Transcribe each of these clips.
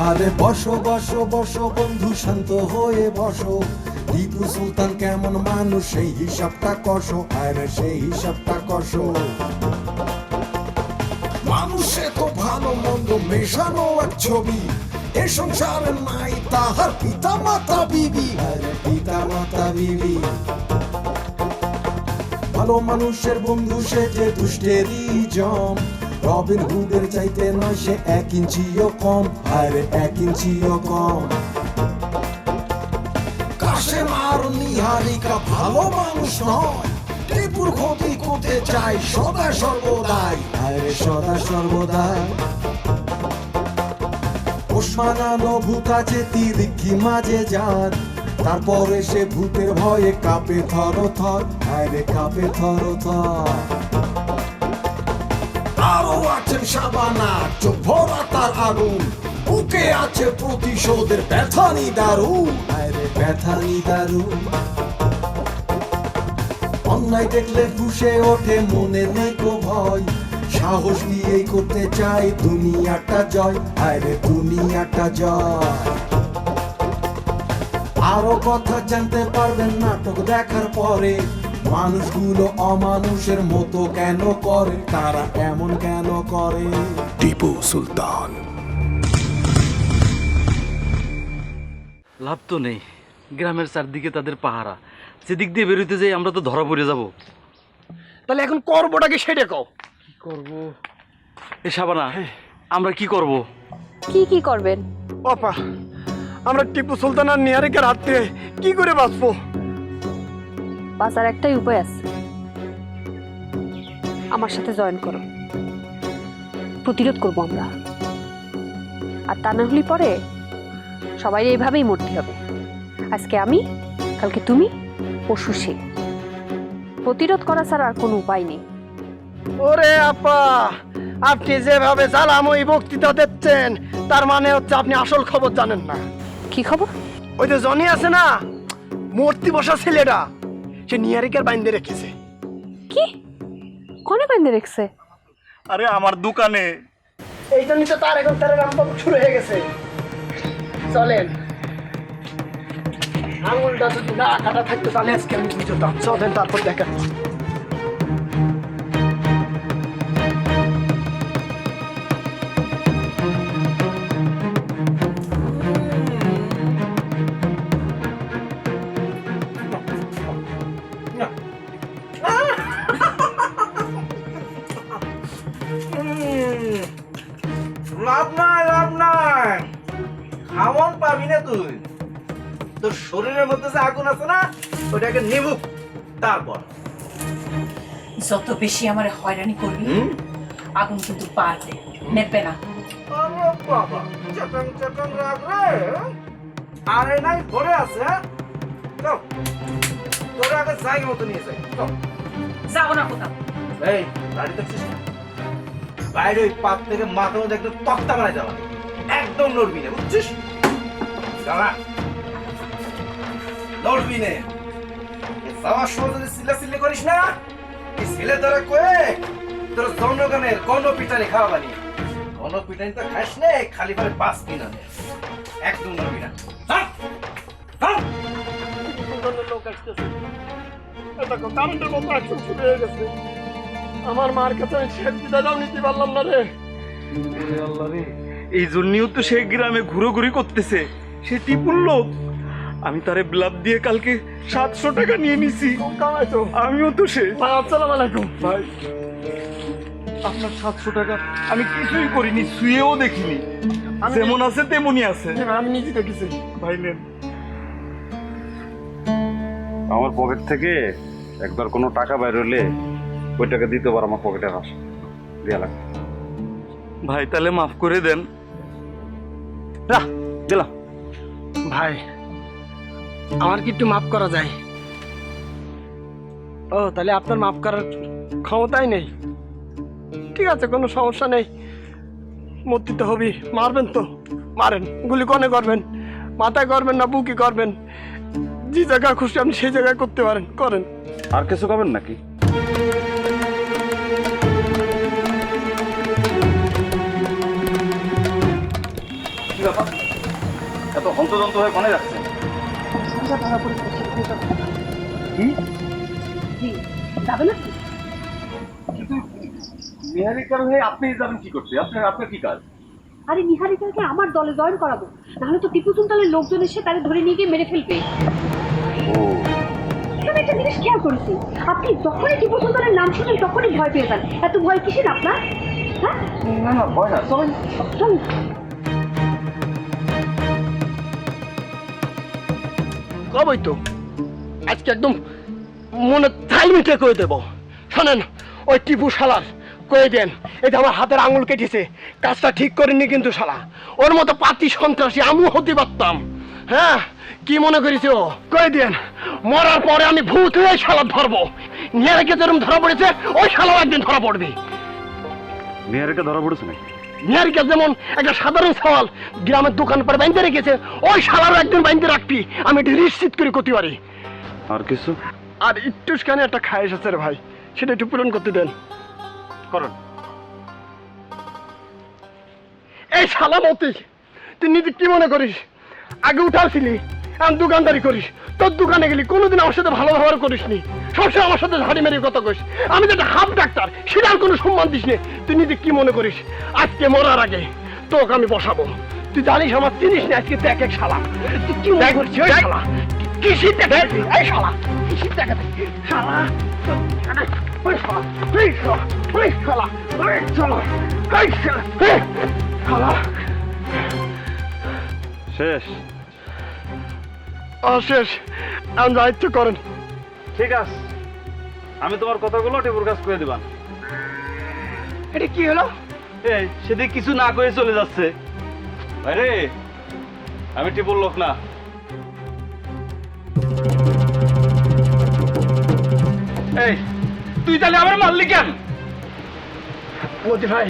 আরে বসো বসো বসো বন্ধু, শান্ত হয়ে বসো। টিপু সুলতান কেমন মানুষ সেই হিসাবটা কষো, আরে সেই হিসাবটা কষো। মানুষে তো ভালো মন্দ মেশানো এক ছবি, এ সংসারে নাই তাহার পিতা মাতা বিবি, আরে পিতা মাতা বিবি। ভালো মানুষের বন্ধু সে যে দুষ্টেরই জম, রবিন হুডের চাইতে নয় সে 1 ইঞ্চিও কম, আরে 1 ইঞ্চিও কম। কাশেম আর নিহারিকা ভালো মানুষ নয়, টিপুর ক্ষতি করতে চায় সদা সর্বদাই, আরে সদা সর্বদাই। ওসমানানো ভূত আছে তিরিক্ষি মাঝে যার, তারপরে সে ভূতের ভয়ে কাঁপে থর থর, আরে কাঁপে থর থর। আরো আছেন শাবানা, চোখ ভরা তার আগুন, বুকে আছে প্রতিশোধের ব্যথানি দারুণ, আরে ব্যথানি দারুণ। অন্যায় দেখলে ফুঁসে ওঠে মনে নেই কো ভয়, সাহস দিয়েই করতে চাই দুনিয়াটা জয়, আরে দুনিয়াটা জয়। আরো কথা জানতে পারবেন নাটক দেখার পরে, মানুষগুলো অমানুষের মতো কেন করে, তারা এমন কেন করে। টিপু সুলতান। লাভ তো নেই, গ্রামের চারদিকে তাদের পাহারা, যেদিক দিয়ে বেরোতে যাই আমরা তো ধরা পড়ে যাব। তাহলে এখন করবোটা কি সেটা কও। কি করব এ শাবানা, আমরা কি করব? কি করবেন? বাপা, আমরা টিপু সুলতান আর নিহারিকার হাত থেকে কি করে বাঁচবো? বাঁচার একটাই উপায় আছে, আমার সাথে জয়েন করো, প্রতিরোধ করব আমরা। আর তা না হলে পরে সবাই এইভাবেই মরতে হবে। আজকে আমি, কালকে তুমি, পরশু সে। প্রতিরোধ করা ছাড়া আর কোনো উপায় নেই। ওরে আপা, আপনি যেভাবে জ্বালাময়ী বক্তৃতা দিচ্ছেন তার মানে হচ্ছে আপনি আসল খবর জানেন না। কি খবর? ওই যে জনি আছে না, মূর্তি বসা ছেলেটা, সে নিহারিকার বাইন্দে রেখেছে। কি কোনে বাইন্ধে রেখেছে? আরে আমার দোকানে। এই জন্যই তো তার এখন তার রামবাবু শুরু হয়ে গেছে। চলেন, আঙুলটা যদি না কাটা থাকতো তাহলে আজকে আমি বুঝতাম। চলেন, তারপর দেখেন। লাভ নাই, লাভ নাই, খামন পাবি না তুই। তোর শরীরের মধ্যে যে আগুন আছে না, ওটাকে নিবুক, তারপর যত বেশি আমার হয়রানি করবি আগুন কিন্তু বাড়বে, নেবে না। আরে বাবা, চটং চটং রাগ রে। আরে নাই পড়ে আছে, হ্যাঁ? চল, তোর আগে জায়গা মতো নিয়ে যাই। চল। যাবো না কোথাও। এই, গাড়ি দেখছিস না? বাইরে ওই পাত থেকে মাথার মধ্যে একদম তক্তা মারা যাওয়া, একদম নড়বি না, বুঝছিস? দাঁড়া, নড়বি না। যাওয়ার সময় যদি চিল্লাচিল্লি করিস না, এই ছেলে ধরে কয়ে তোর জনগণের গণপিটানি খাওয়া বানি। গণপিটানি তো খাস নে, খালি পারে বাস কিনা নে। একদম নড়বি না। লোক আসতেছে, দেখো কারেন্টের মতো অ্যাকশন শুরু হয়ে গেছে। আমার মার কাছে আমি শেষ বিদায়টাও নিতে পারলাম না রে। আল্লাহ রে, এই জন্যই তো সে গ্রামে ঘুরোঘুরি করতেছে। সে টিপুর লোক। আমি তারে ব্লাব দিয়ে কালকে 700 টাকা নিয়ে নিছি। কামাইছো? আমিও তো সে। ভাই, আসসালামু আলাইকুম। ভাই, আপনার 700 টাকা আমি কিছুই করিনি, শুয়েও দেখিনি। যেমন আছে তেমনই আছে। আমি নিজে দেখেছি। ভাই নেন। আমার পকেট থেকে একবার কোনো টাকা বাইর হলে ওই টাকা দিতে পার আমার পকেটে আসে দেয়া লাগে। ভাই তাহলে মাফ করে দেন। দিলাম। ভাই, আমার কি একটু মাফ করা যায়? ও, তাহলে আপনার মাফ করার ক্ষমতাই নেই। ঠিক আছে, কোনো সমস্যা নেই। মূর্তি তো হবি, মারবেন তো মারেন, গুলি কনে করবেন, মাথায় করবেন না বুকি করবেন, যে জায়গায় খুশি আপনি সেই জায়গায় করতে পারেন, করেন। আর কিছু খাবেন নাকি? ব্যাপার এত হন্তদন্ত হয়ে কোনে যাচ্ছেন? কি জি যাবে না নিহারিকার হয়ে আপনি যাবেন কি করতে? আপনার কি কাজ? আরে নিহারিকাকে আমার দলে জয়েন করাবো, নাহলে তো টিপু সুলতানের লোকজন এসে তারে ধরে নিয়ে গিয়ে মেরে ফেলবে। আমি একটা জিনিস খেয়াল করেছি, আপনি যখনই টিপু সুলতানের নাম শুনেন তখনই ভয় পেয়ে যান। এত ভয় কিসের আপনার? হ্যাঁ না না ভয় না, চলেন। চলুন। কবই তো আজকে একদম মনে তাই মিটে করে দেবো। শোনেন, ওই টিপু শালার কয়ে দেন, এটা আমার হাতের আঙুল কেটেছে, কাজটা ঠিক করেনি কিন্তু শালা। ওর মতো পাতি সন্ত্রাসী আমিও হতে পারতাম। হ্যাঁ, কি মনে করিস ও? কয়ে দেন, মরার পরে আমি ভূত হয়ে শালা ধরবো। নিয়ারেকে যেরকম ধরা পড়েছে ওই শালাও একদিন ধরা পড়বে। নিহারিকা ধরা পড়েছে নাকি? নিয়ারিকা যেমন একটা সাধারণ সওয়াল গ্রামের দোকান পরে বাইন্দে রেখেছে, ওই শালারও একদিন বাইন্দে রাখবি, আমি এটা নিশ্চিত করে করতে পারি। আর কিছু? আর একটুখানি একটা খায়েশ আছে রে ভাই, সেটা একটু পূরণ করতে দেন। করেন। এই শালা মতি, তুই নিজে কি মনে করিস? আগে উঠাছিলি, এখন দোকানদারি করিস। তোর দোকানে গেলি কোনোদিন আমার সাথে ভালো ব্যবহার করিস নি, সবসময় আমার সাথে ঝাড়ি মেরি কথা কইস। আমি যেটা হাফ ডাক্তার সেটার কোনো সম্মান দিস নে। তুই নিজে কি মনে করিস আজকে মরার আগে তোকে আমি বসাবো? তুই জানিস আমার চিনিস না আজকে দেখ এক শালা, তুই কি মনে করিস? ওই শালা কিসির দেখা, এই শালা কিসির দেখা শালা, ওই শালা, ওই শালা, ওই শালা, ওই শালা, ওই শালা, শালা শেষ? শেষ। আমি যা ইচ্ছে করেন। ঠিক আছে, আমি তোমার কথাগুলো টিপুর কাজ করে দিবান। এটা কি হলো? এই সেদিকে কিছু না করে চলে যাচ্ছে। আরে আমি টিপুর লোক না। এই তুই তাহলে আমার মারলি কেন? মতি ভাই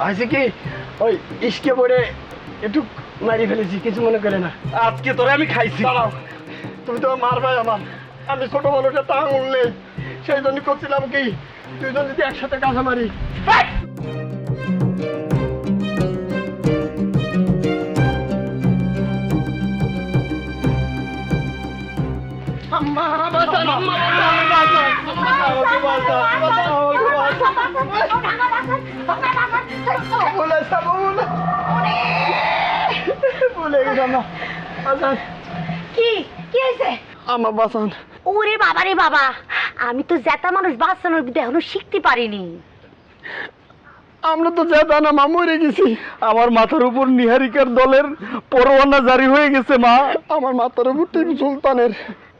আছে কি ওই ইস্কে পড়ে একটু মারি ফেলেছি, কিছু মনে করে না। আজকে তোরে আমি খাইছি। দাঁড়াও, তুমি তো মারবাই আমার, আমি ছোট মানুষের তা আঙুল নেই, সেই জন্য করছিলাম কি দুইজন যদি একসাথে কাজে মারি। আম্মা বাঁচান, আম্মা বাঁচান, আমাকে বাঁচান, আমাকে বাঁচান। বলে বলে গেছে আম্মা বাঁচান। কি কি হয়েছে? আম্মা বাঁচান। ওরে বাবা রে বাবা, আমি তো জেতা মানুষ বাঁচানোর বিদ্যা এখনো শিখতে পারিনি। আমরা তো জেতা না মা, মরে গেছি। আমার মাথার উপর নিহারিকার দলের পরোয়ানা জারি হয়ে গেছে মা। আমার মাথার উপর টিপু সুলতানের।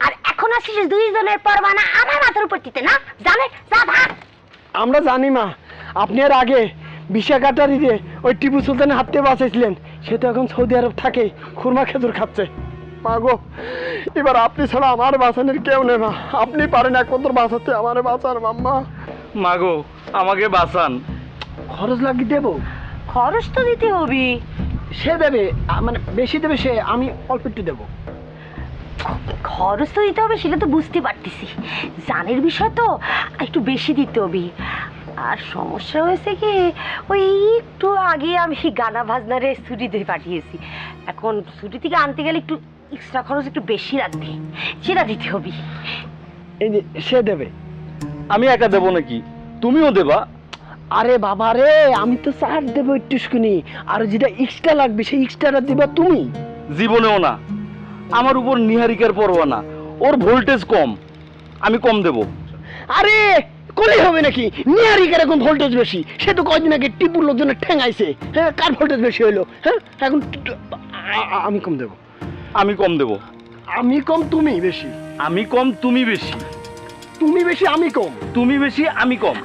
আর এখন আসিস দুইজনের পরবানা আমার মাথার উপর দিতে না জানে? যা ভাগ। আমরা জানি মা, আপনি এর আগে বিশাখাটারি যে ওই টিপু সুলতানের হাত থেকে বাঁচাইছিলেন, সে তো এখন সৌদি আরব থাকে, খুরমা খেজুর খাচ্ছে। মা গো, এবার আপনি ছাড়া আমার বাঁচানোর কেউ নেই মা, আপনি পারেন একমাত্র বাঁচাতে, আমার বাঁচান মাম্মা। মা গো, আমাকে বাঁচান। খরচ লাগিয়ে দেবো? খরচ তো দিতে হবে। সে দেবে, মানে বেশি দেবে সে, আমি অল্প একটু দেবো। খরচ তো দিতে হবে সেটা তো বুঝতে পারতেছি, জানের বিষয় তো একটু বেশি দিতে হবে। আর সমস্যা হয়েছে কি, ওই একটু আগে আমি গানা বাজনারে ছুটি দিয়ে পাঠিয়েছি, এখন ছুটি থেকে আনতে গেলে একটু এক্সট্রা খরচ একটু বেশি লাগবে, সেটা দিতে হবে। এই যে সে দেবে। আমি একা দেবো নাকি? তুমিও দেবা? আরে বাবা রে, আমি তো চার দেবো একটুখানি, আর যেটা এক্সট্রা লাগবে সেই এক্সট্রাটা দিবা তুমি। জীবনেও না। আমার উপর নিহারিকার পরোয়ানা, ওর ভোল্টেজ কম, আমি কম দেব। আরে কোলে হবে নাকি? নিহারিকার এখন ভোল্টেজ বেশি, সে তো কয়দিন আগে টিপুর লোকজনের ঠেঙাইছে। হ্যাঁ, কার ভোল্টেজ বেশি হইলো? হ্যাঁ, এখন আমি কম দেবো। আমি কম দেব। আমি কম তুমি বেশি? আমি কম তুমি বেশি। তুমি বেশি আমি কম? তুমি বেশি আমি কম।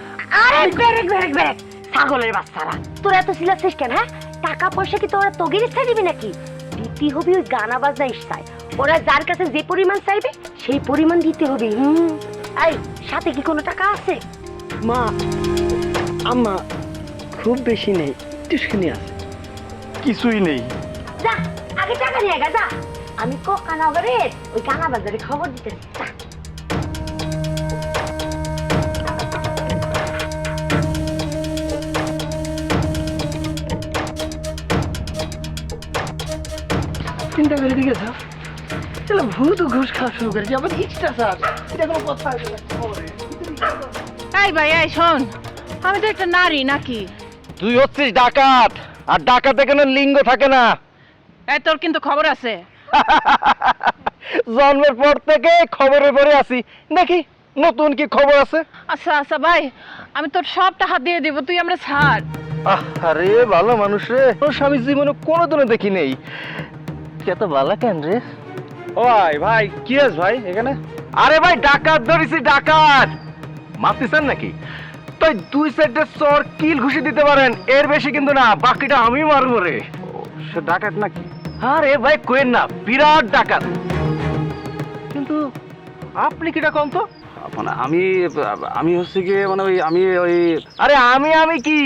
আরে ব্রেক ব্রেক ব্রেক, ছাগলের বাচ্চারা তোরা এত সিলাসিস কেন? হ্যাঁ, টাকা পয়সা কি তোরা তোগের ইচ্ছায় দিবি নাকি? দিতে হবে ওই গানা বাজনা ইচ্ছায়। ওরা যার কাছে যে পরিমাণ চাইবে সেই পরিমাণ দিতে হবে। এই সাথে কি কোনো টাকা আছে? মা আম্মা খুব বেশি নেই, একটুখানি আছে। কিছুই নেই। যা আগে টাকা নিয়ে গা, যা। আমি কোকানগরের ওই গানা বাজারে খবর দিতে যা। চিন্তা করে দিকে যাও তাহলে ভূত ঘুষ খাওয়া শুরু করেছি আবার ইচ্ছা স্যার এটা কোনো কথা হয়েছে না এই ভাই এই শোন, আমি তো একটা নারী নাকি? তুই হচ্ছিস ডাকাত, আর ডাকাত এখানে লিঙ্গ থাকে না। এই তোর কিন্তু খবর আছে। জন্মের পর থেকে খবরে পড়ে আছি, দেখি নতুন কি খবর আছে। আচ্ছা আচ্ছা ভাই, আমি তোর সব টাকা দিয়ে দিব, তুই আমরা ছাড়। আরে ভালো মানুষ রে, তোর স্বামী জীবনে কোনোদিনও দেখি নেই। এত ভালো কেন রে? ও ভাই ভাই কি আছে ভাই এখানে? আরে ভাই ডাকাত ধরেছি, ডাকাত। মারতেছেন নাকি? তাই 2 সাইডে চর কিল ঘুষি দিতে পারেন, এর বেশি কিন্তু না, বাকিটা আমি মারবো রে। সে ডাকাত নাকি? আরে ভাই কোয়েন না, বিরাট ডাকাত। কিন্তু আপনি কিটা কম তো? মানে আমি হচ্ছে গিয়ে মানে ওই আরে আমি কি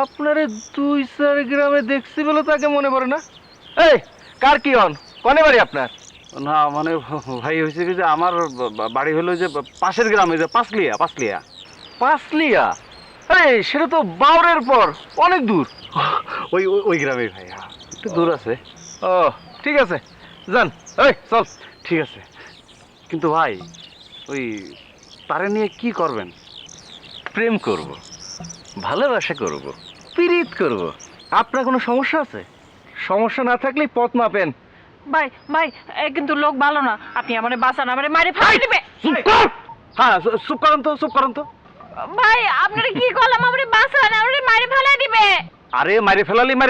আপনারে 2-4 গ্রামে দেখছি বলে তাকে মনে পড়ে না? এই কার কি হন, কনে বাড়ি আপনার? না মানে ভাই হয়েছে কি যে আমার বাড়ি হলো যে পাশের গ্রামে, যে পাঁচলিয়া। পাঁচলিয়া? আরে সেটা তো বাউরের পর অনেক দূর। ওই গ্রামে ভাই, হ্যাঁ একটু দূর আছে। ও ঠিক আছে, যান। এই চল। ঠিক আছে, কিন্তু ভাই ওই তারে নিয়ে কি করবেন? প্রেম করব, ভালোবাসা করব, প্রীত করব। আপনার কোনো সমস্যা আছে? সমস্যা না থাকলে পথ মাপেন। ভাই ভাই, এ কিন্তু লোক ভালো না, আপনি আমারে বাঁচান, আমারে মারে ফেলে দিবে। চুপ কর। হ্যাঁ চুপ করেন তো। ভাই আপনারে কি করলাম, আমারে বাঁচান, আমারে মারে ফেলে দিবে। আরে মারে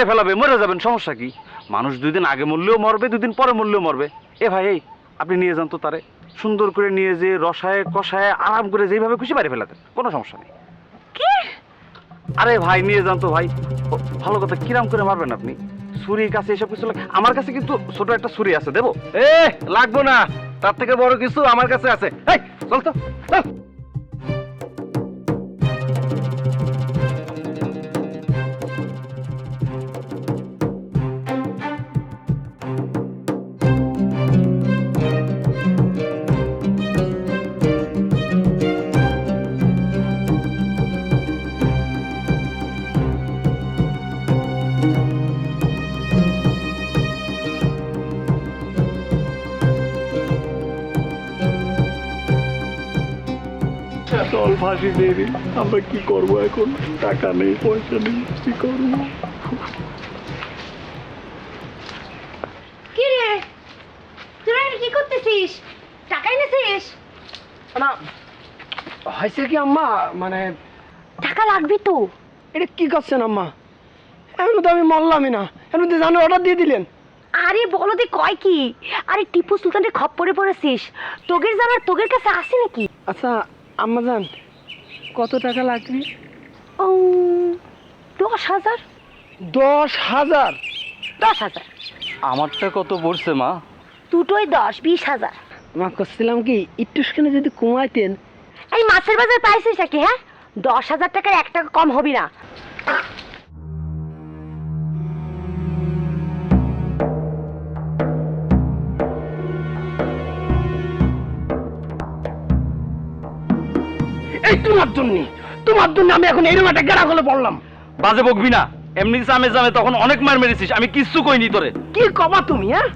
ফেলাবে, মরে যাবেন, সমস্যা কি? মানুষ 2 দিন আগে মরলেও মরবে, 2 দিন পরে মরলেও মরবে। এ ভাই এই আপনি নিয়ে যান তো তারে, সুন্দর করে নিয়ে যে রসায় কষায় আরাম করে যেভাবে খুশি মারে ফেলাতেন, কোনো সমস্যা নেই। কি? আরে ভাই নিয়ে যান তো ভাই। ভালো কথা, কিরাম করে মারবেন আপনি? ছুরির কাছে এসব কিছু আমার কাছে কিন্তু ছোট একটা ছুরি আছে, দেবো? লাগবো না, তার থেকে বড় কিছু আমার কাছে আছে। এই চল তো, চল। চল ফাঁসি দিয়ে দিই, আমরা কি করবো এখন? টাকা নেই, পয়সা নেই, কি করবো? কি রে, তোরা এটা কি করতেছিস? টাকা এনেছিস? না হয়েছে কি আম্মা, মানে টাকা লাগবে তো। এটা কি করছেন আম্মা? এখন তো আমি মরলামই না, এখন তো জানো অর্ডার দিয়ে দিলেন। আরে বলো দে কয় কি? আরে টিপু সুলতানের খপ্পরে পড়েছিস, তোগের জানার তোগের কাছে আসে নাকি? আচ্ছা আম্মা জান, কত টাকা লাগবে? 10,000। 10,000? 10,000? আমারটা কত পড়ছে মা? দুটোই 10, 20,000। মা করছিলাম কি একটুখানি যদি কমাইতেন। এই মাছের বাজার পাইছিস নাকি? হ্যাঁ, 10,000 টাকার 1 টাকা কম হবি না। এই তোমার জন্য আমি এখন এইরকম একটা গেরা হলে পড়লাম। বাজে বকবি না, এমনি জামে তখন অনেক মার মেরেছিস, আমি কিচ্ছু কইনি তোরে। কি কবা তুমি? হ্যাঁ,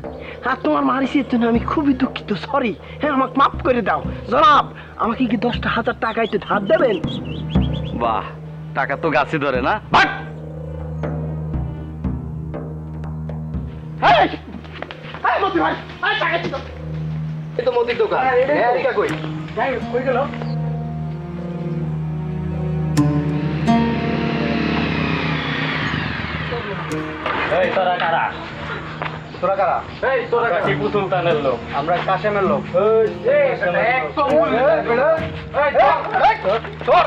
আর তোমার মারিসের জন্য আমি খুবই দুঃখিত, সরি। হ্যাঁ, আমাকে মাফ করে দাও জনাব। আমাকে কি 10,000 টাকা একটু ধার দেবেন? বাহ, টাকা তো গাছে ধরে না। বাট এই মতি ভাই, টাকা ছিল। এই তো মতির দোকান। হ্যাঁ, এটা কই? যাই কই গেল? এই তোরা কারা? এই তোরা কারা? টিপু সুলতানের লোক, আমরা কাশেমের লোক। একদম ধর।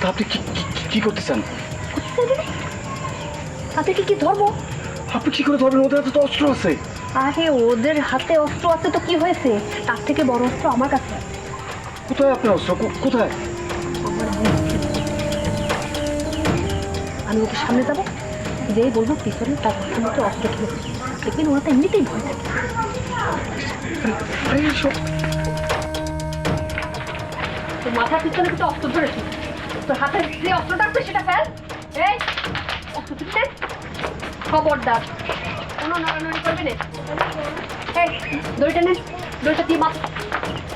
তা আপনি কি করতেছেন? তাদেরকে কি ধরবো? আপনি কি করে ধরবেন? ওদের হাতে তো অস্ত্র আছে। আরে ওদের হাতে অস্ত্র আছে তো কি হয়েছে? তার থেকে বড় অস্ত্র আমার কাছে আছে। কোথায় আপনার অস্ত্র? কোথায়? আমি ওকে সামনে যাবো, যেই বলবো পিছনে তার মধ্যে অস্ত্র খেলে দেখবেন ওরা তো এমনিতেই ভয় থাকে। তোর মাথার পিছনে কিন্তু অস্ত্র ধরেছি, তোর হাতে যে অস্ত্রটা আছে সেটা ফেল। এই অস্ত্র ফেল, খবরদার কোনো নড়ানড়ি করবি না। এই দড়িটা নেন, দড়িটা দিয়ে মাথা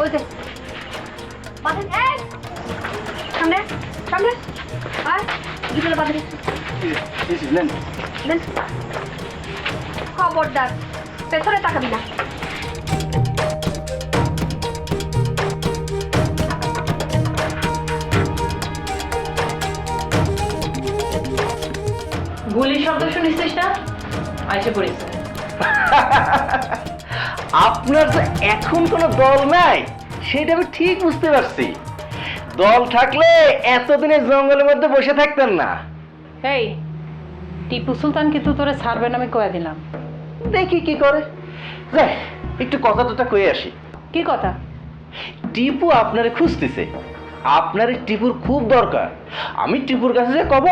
ওই যে বাঁধেন। এই সামনে সামনে আর দুটো বাঁধেন নেন দেন। খবরদার পেছনে তাকাবি না। গুলি শব্দ শুনিস না? আইসে পড়িস। আপনার তো এখন কোনো দল নাই, সেটা আমি ঠিক বুঝতে পারছি। দল থাকলে এতদিনে জঙ্গলের মধ্যে বসে থাকতেন না। এই টিপু সুলতান কিন্তু তোরে ছাড়বে না আমি কয়ে দিলাম। দেখি কি করে। যাই একটু কথা টথা কয়ে আসি। কি কথা? টিপু আপনারে খুঁজতেছে, আপনার এই টিপুর খুব দরকার। আমি টিপুর কাছে যে কব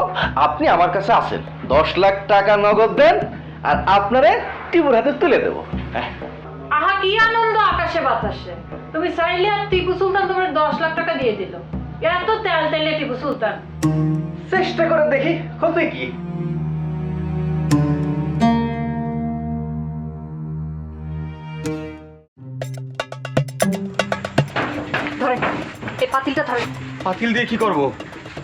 আপনি আমার কাছে আসেন, 10 লাখ টাকা নগদ দেন আর আপনারে টিপুর হাতে তুলে দেবো। আহা কি আনন্দ আকাশে বাতাসে! তুমি চাইলে আর টিপু সুলতান তোমার 10 লাখ টাকা দিয়ে দিল। এত তেল তেলে টিপু সুলতান। চেষ্টা করে দেখি হতে কি। ধরেন এই পাতিলটা ধরেন। পাতিল দিয়ে কি করব?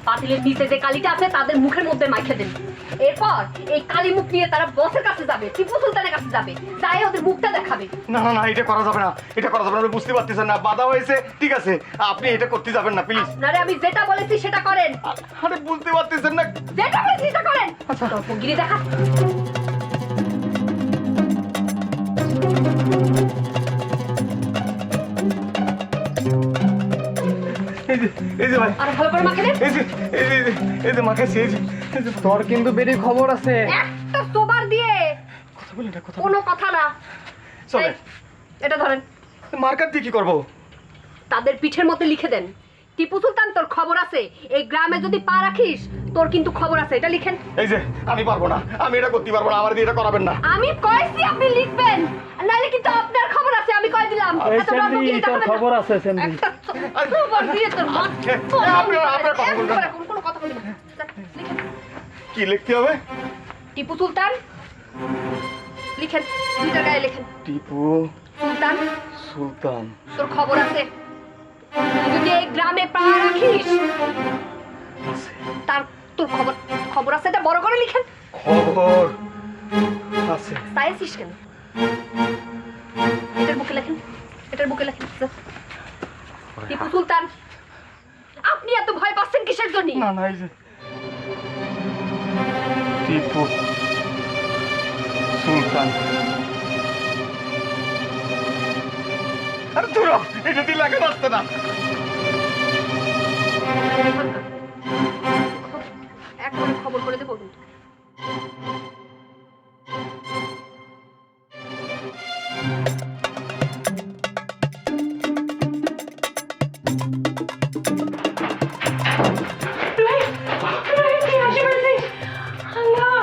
পাতিলের নিচে যে কালিটা আছে তাদের মুখের মধ্যে মাইখে দেন। এরপর এই কালি মুখ নিয়ে তারা বসের কাছে যাবে, টিপু সুলতানের কাছে যাবে, যাই ওদের মুখটা দেখাবে। না না না, এটা করা যাবে না, এটা করা যাবে না। আপনি বুঝতে পারতেছেন না, বাধা হয়েছে। ঠিক আছে, আপনি এটা করতে যাবেন না প্লিজ। আপনারে আমি যেটা বলেছি সেটা করেন। আরে বুঝতে পারতেছেন না। যেটা বলেছি সেটা করেন। আচ্ছা গিরি দেখা। এই যে ভাই, আর ভালো করে মাখে দেন। এই যে মাকে তোর কিন্তু বেরি খবর আছে। একটা সোবার দিয়ে কথা বলি না, কথা কোনো কথা না। চলে। এই, এটা ধরেন। মার্কার দিয়ে কি করবো? তাদের পিঠের মধ্যে লিখে দেন, টিপু সুলতান তোর খবর আছে, এই গ্রামে যদি পা রাখিস তোর কিন্তু খবর আছে। এটা লিখেন। এই যে আমি পারবো না, আমি এটা করতে পারবো না, আমার দিয়ে এটা করাবেন না। আমি কইছি আপনি লিখবেন, নাইলে কিন্তু আপনার খবর আছে। আমি কই দিলাম এত রকমগিরি দেখাবেন না। খবর আছে সেমনি। একটা খবর দিয়ে তোর মা। আপনার কথা বলবেন না। কোনো কথা বলবেন না। লিখেন। কি লিখতে হবে? টিপু সুলতান লিখেন, দুইটা গায়ে লিখেন। টিপু সুলতান সুলতান তোর খবর আছে, তুই যদি এই গ্রামে পা রাখিস তার তোর খবর খবর আছে। এটা বড় করে লিখেন। খবর আছে। সাইছিস কেন? এটার বুকে লেখেন, এটার বুকে লেখেন। টিপু সুলতান আপনি এত ভয় পাচ্ছেন কিসের জন্য? না না, এই যে টিপু সুলতান। আরে দূর, এটা দিয়ে লেখা যাচ্ছে না। একবারে খবর করে দেবো কিন্তু।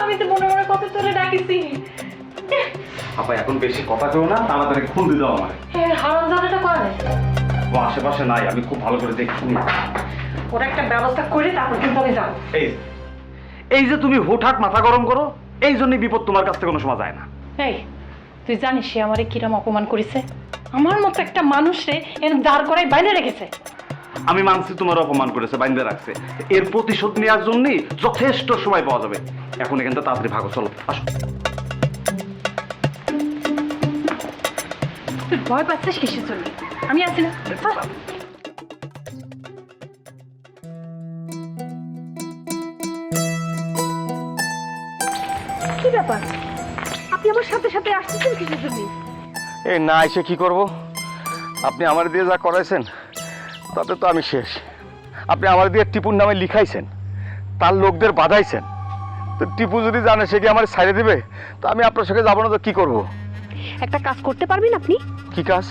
আমি তো মনে মনে কত তোরে ডাকিছি। আপা এখন বেশি কথা কেউ না, তাড়াতাড়ি খুন দিয়ে দাও আমার। হারামজাদাটা করে ও আশেপাশে নাই, আমি খুব ভালো করে দেখি। ওরা একটা ব্যবস্থা করে তারপর কিন্তু আমি যাবো। এই যে তুমি হুটহাট মাথা গরম করো, এই জন্যই বিপদ তোমার কাছ থেকে কোনো সময় যায় না। এই তুই জানিস সে আমারে কিরম অপমান করেছে? আমার মতো একটা মানুষ রে এরম দাঁড় করাই বাইরে রেখেছে। আমি মানছি তোমার অপমান করেছে, বাইন্দে রাখছে। এর প্রতিশোধ নেওয়ার জন্যই যথেষ্ট সময় পাওয়া যাবে। এখন এখান থেকে তাড়াতাড়ি ভাগো, চলো আসো। তুই ভয় পাচ্ছিস কিসের জন্য? আমি আছি না। কি ব্যাপার, আপনি আমার সাথে সাথে আসতেছেন কিসের জন্য? এই না এসে কি করব? আপনি আমার দিয়ে যা করাইছেন তাতে তো আমি শেষ। আপনি আমার দিয়ে টিপুর নামে লিখাইছেন, তার লোকদের বাধাইছেন। তো টিপু যদি জানে সে কি আমার ছাইড়ে দেবে, তো আমি আপনার সঙ্গে যাবো না তো কি করব? একটা কাজ করতে পারবেন আপনি? কি কাজ?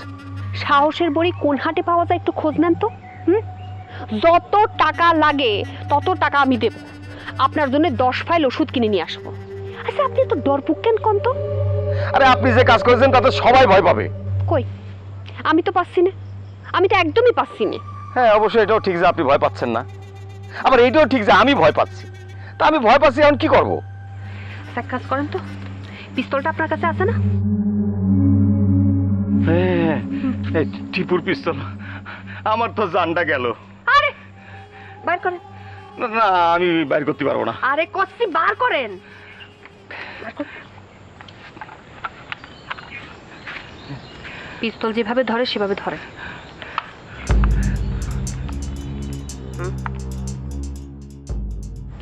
সাহসের বড়ি কোন হাটে পাওয়া যায় একটু খোঁজ নেন তো। যত টাকা লাগে তত টাকা আমি দেব। আপনার জন্য 10 ফাইল ওষুধ কিনে নিয়ে আসবো। আচ্ছা আপনি তো ডরপুক কেন কোন তো? আরে আপনি যে কাজ করেছেন তাতে সবাই ভয় পাবে। কই আমি তো পাচ্ছি না, আমি তো একদমই পাচ্ছি না। হ্যাঁ অবশ্যই এটাও ঠিক যে আপনি ভয় পাচ্ছেন না, আবার এইটাও ঠিক যে আমি ভয় পাচ্ছি। তা আমি ভয় পাচ্ছি, এখন কি করব? এক কাজ করেন তো, পিস্তলটা আপনার কাছে আছে না? হ্যাঁ, এই টিপুর পিস্তল, আমার তো জানটা গেল। আরে বাইর করেন। না না, আমি বাইর করতে পারবো না। আরে কচ্ছি বার করেন। পিস্তল যেভাবে ধরে সেভাবে ধরে।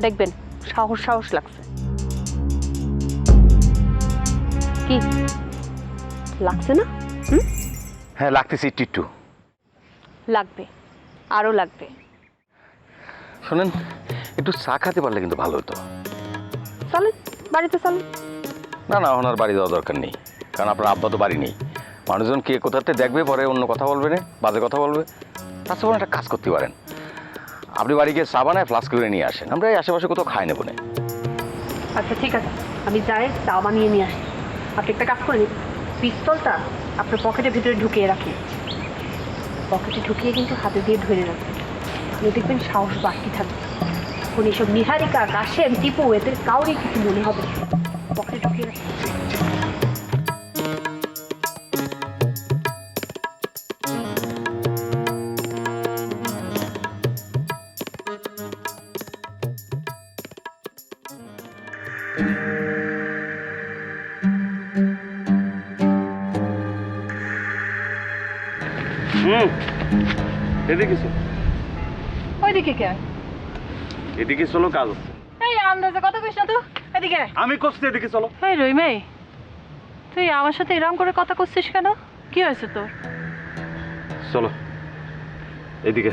দেখবেন সাহস সাহস লাগছে। কি লাগছে না? হ্যাঁ লাগতেছি একটু। লাগবে, আরো লাগবে। শোনেন, একটু চা খেতে পারলে কিন্তু ভালো হতো। চলেন বাড়িতে চলেন। না না, ওনার বাড়ি যাওয়া দরকার নেই, কারণ আপনার আব্বা তো বাড়ি নেই। মানুষজন কে কোথাতে দেখবে, পরে অন্য কথা বলবে না, বাজে কথা বলবে। তার সাথে একটা কাজ করতে পারেন, আপনি বাড়ি গিয়ে চা বানায় ফ্লাস্ক করে নিয়ে আসেন, আমরা এই আশেপাশে কোথাও খাই নেবো না। আচ্ছা ঠিক আছে, আমি যাই চা বানিয়ে নিয়ে আসি। আপনি একটা কাজ করে নিন, পিস্তলটা আপনার পকেটের ভিতরে ঢুকিয়ে রাখেন। পকেটে ঢুকিয়ে কিন্তু হাতে দিয়ে ধরে রাখবেন, আপনি দেখবেন সাহস বাড়তি থাকবে। এখন এইসব নিহারিকা, কাশেম, টিপু এদের কাউরে কিছু মনে হবে না। পকেটে ঢুকিয়ে রাখেন। এদিকে ওইদিকে কে? এদিকে চলো, কাজ আছে। এই আন্দাজে কথা কইস না তো, এদিকে। আমি করছি, এদিকে চলো। এই রহিমে, তুই আমার সাথে এরকম করে কথা করছিস কেন? কি হয়েছে তোর? চলো এদিকে।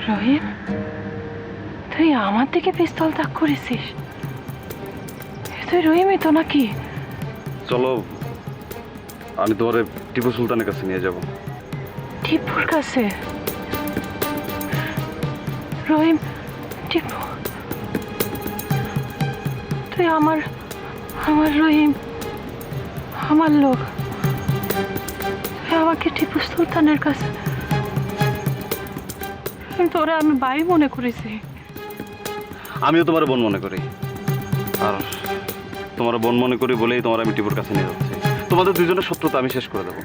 রহিম, তুই আমার দিকে পিস্তল তাক করেছিস? তুই রহিমই তো নাকি? চলো, আমি তোমার টিপু সুলতানের কাছে নিয়ে যাব। টিপুর কাছে? রহিম, টিপু, তুই আমার রহিম, আমার লোক, তুই আমাকে টিপু সুলতানের কাছে? তোরে আমি ভাই মনে করেছি। আমিও তোমার বোন মনে করি, আর তোমার বোন মনে করি বলেই তোমার আমি টিপুর কাছে নিয়ে যাচ্ছি। তোমাদের দুজনের শত্রুতা আমি শেষ করে দেবো,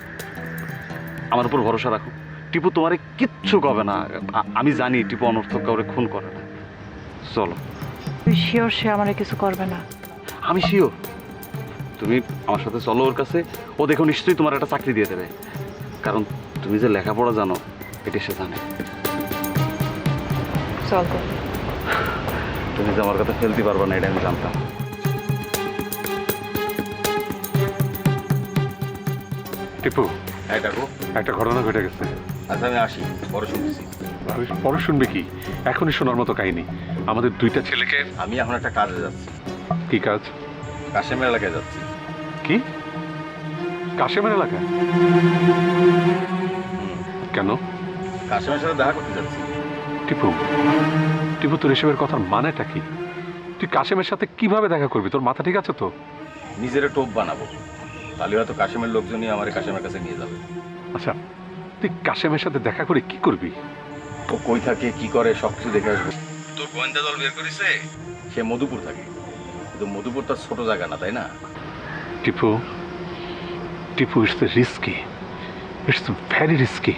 আমার উপর ভরসা রাখো। টিপু তোমারে কিচ্ছু হবে না, আমি জানি টিপু অনর্থক কাউরে খুন করে না। চলো। তুই শিওর সে আমারে কিছু করবে না? আমি শিওর। তুমি আমার সাথে চলো ওর কাছে, ও দেখো নিশ্চয়ই তোমার একটা চাকরি দিয়ে দেবে, কারণ তুমি যে লেখাপড়া জানো এটা সে জানে। চল তো। তুমি যে আমার কথা ফেলতে পারবে না এটা আমি জানতাম। টিপু, হ্যাঁ কাকু। একটা ঘটনা ঘটে গেছে। আচ্ছা আমি আসি, পরে শুনতেছি। পরে শুনবে কি, এখনই শোনার মতো কাহিনী। আমাদের দুইটা ছেলেকে। আমি এখন একটা কাজে যাচ্ছি। কি কাজ? কাশেমের এলাকায় যাচ্ছি। কি কাশেমের এলাকা? কেন? কাশেমের সাথে দেখা করতে যাচ্ছি। টিপু, টিপু তোর এসবের কথার মানেটা কি? তুই কাশেমের সাথে কিভাবে দেখা করবি? তোর মাথা ঠিক আছে তো? নিজের টোপ বানাবো, তাহলে হয়তো কাশেমের লোকজনই আমার কাশেমের কাছে নিয়ে যাবে। আচ্ছা, তুই কাশেমের সাথে দেখা করে কি করবি? ও কই থাকে, কি করে, সবকিছু দেখে আসবো। তোর গোয়েন্দা দল বের করেছে, সে মধুপুর থাকে, কিন্তু মধুপুর তার ছোট জায়গা না, তাই না? Tipu, Tipu, it's risky, it's very risky.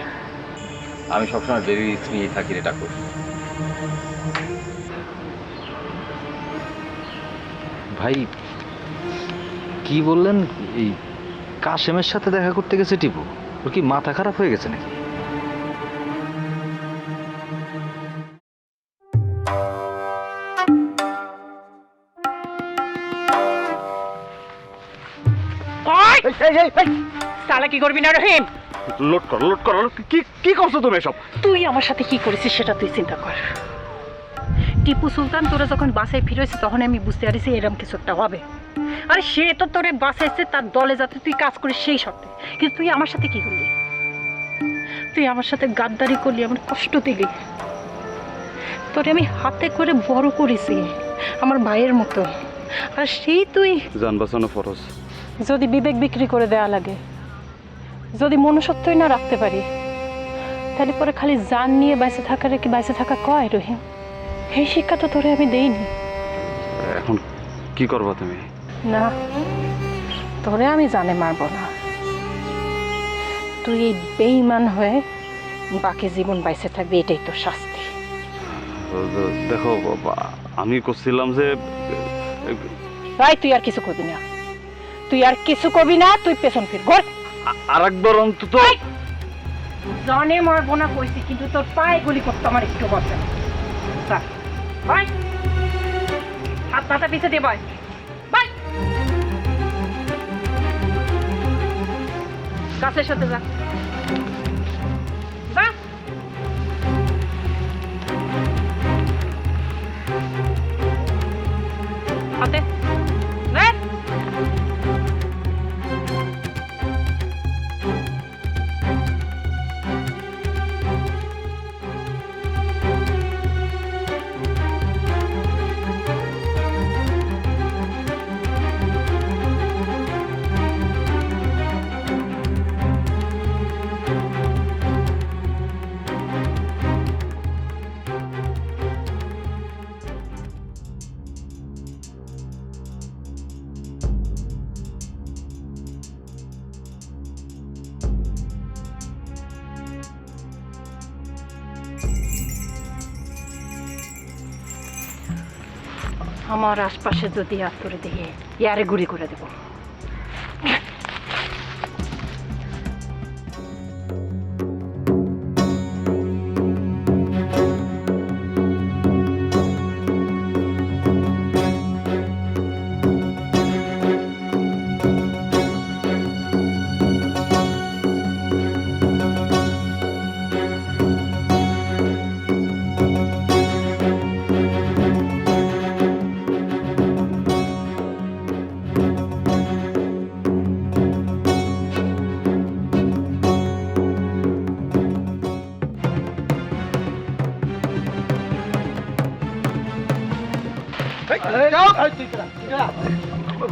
আমি সবসময় ভেরি রিস্ক নিয়েই থাকি রে ঠাকুর। ভাই কি বললেন? এই কাশেমের সাথে দেখা করতে গেছে টিপু? ওর কি মাথা খারাপ হয়ে গেছে নাকি? তাহলে কি করবি না রহিম? লোড করো, লোড করো। কি কি করছো তুমি এসব? তুই আমার সাথে কি করেছিস সেটা তুই চিন্তা কর। টিপু সুলতান তোরা যখন বাসায় ফিরেছে তখন আমি বুঝতে পারছি এরকম কিছু একটা হবে। আরে সে তো তোরে বাসাইছে তার দলে যাতে তুই কাজ করিস সেই শর্তে, কিন্তু তুই আমার সাথে কি করলি? তুই আমার সাথে গাদ্দারি করলি, আমার কষ্ট দিলি। তোরে আমি হাতে করে বড় করেছি আমার ভাইয়ের মতো, আর সেই তুই জান বাঁচানো ফরজ। যদি বিবেক বিক্রি করে দেয়া লাগে, যদি মনুষ্যত্বই না রাখতে পারি, তাহলে পরে খালি জান নিয়ে বাইসে থাকারে কি বাইসে থাকা কয় রহিম? এই শিক্ষা তো তোরে আমি দেইনি। এখন কি করবা তুমি? না, তোরে আমি জানে মারব না। তুই এই বেঈমান হয়ে বাকি জীবন বাইসে থাকবি, এটাই তোর শাস্তি। দেখো বাবা, আমি করছিলাম যে ভাই তুই আর কিছু করবি না, তুই আর কিছু করবি না, তুই পেছন ফির ঘর। আর একবার অন্তত জানে মারবো না কইছি, কিন্তু তোর পায়ে গুলি করতে আমার একটু বসে না। ভাই হাত মাথা পিছে দিয়ে ভাই ভাই গাছের সাথে যা যা। হাতে রে। আমার আশপাশে যদি আর করে দেখে ইয়ারে গুলি করে দেব।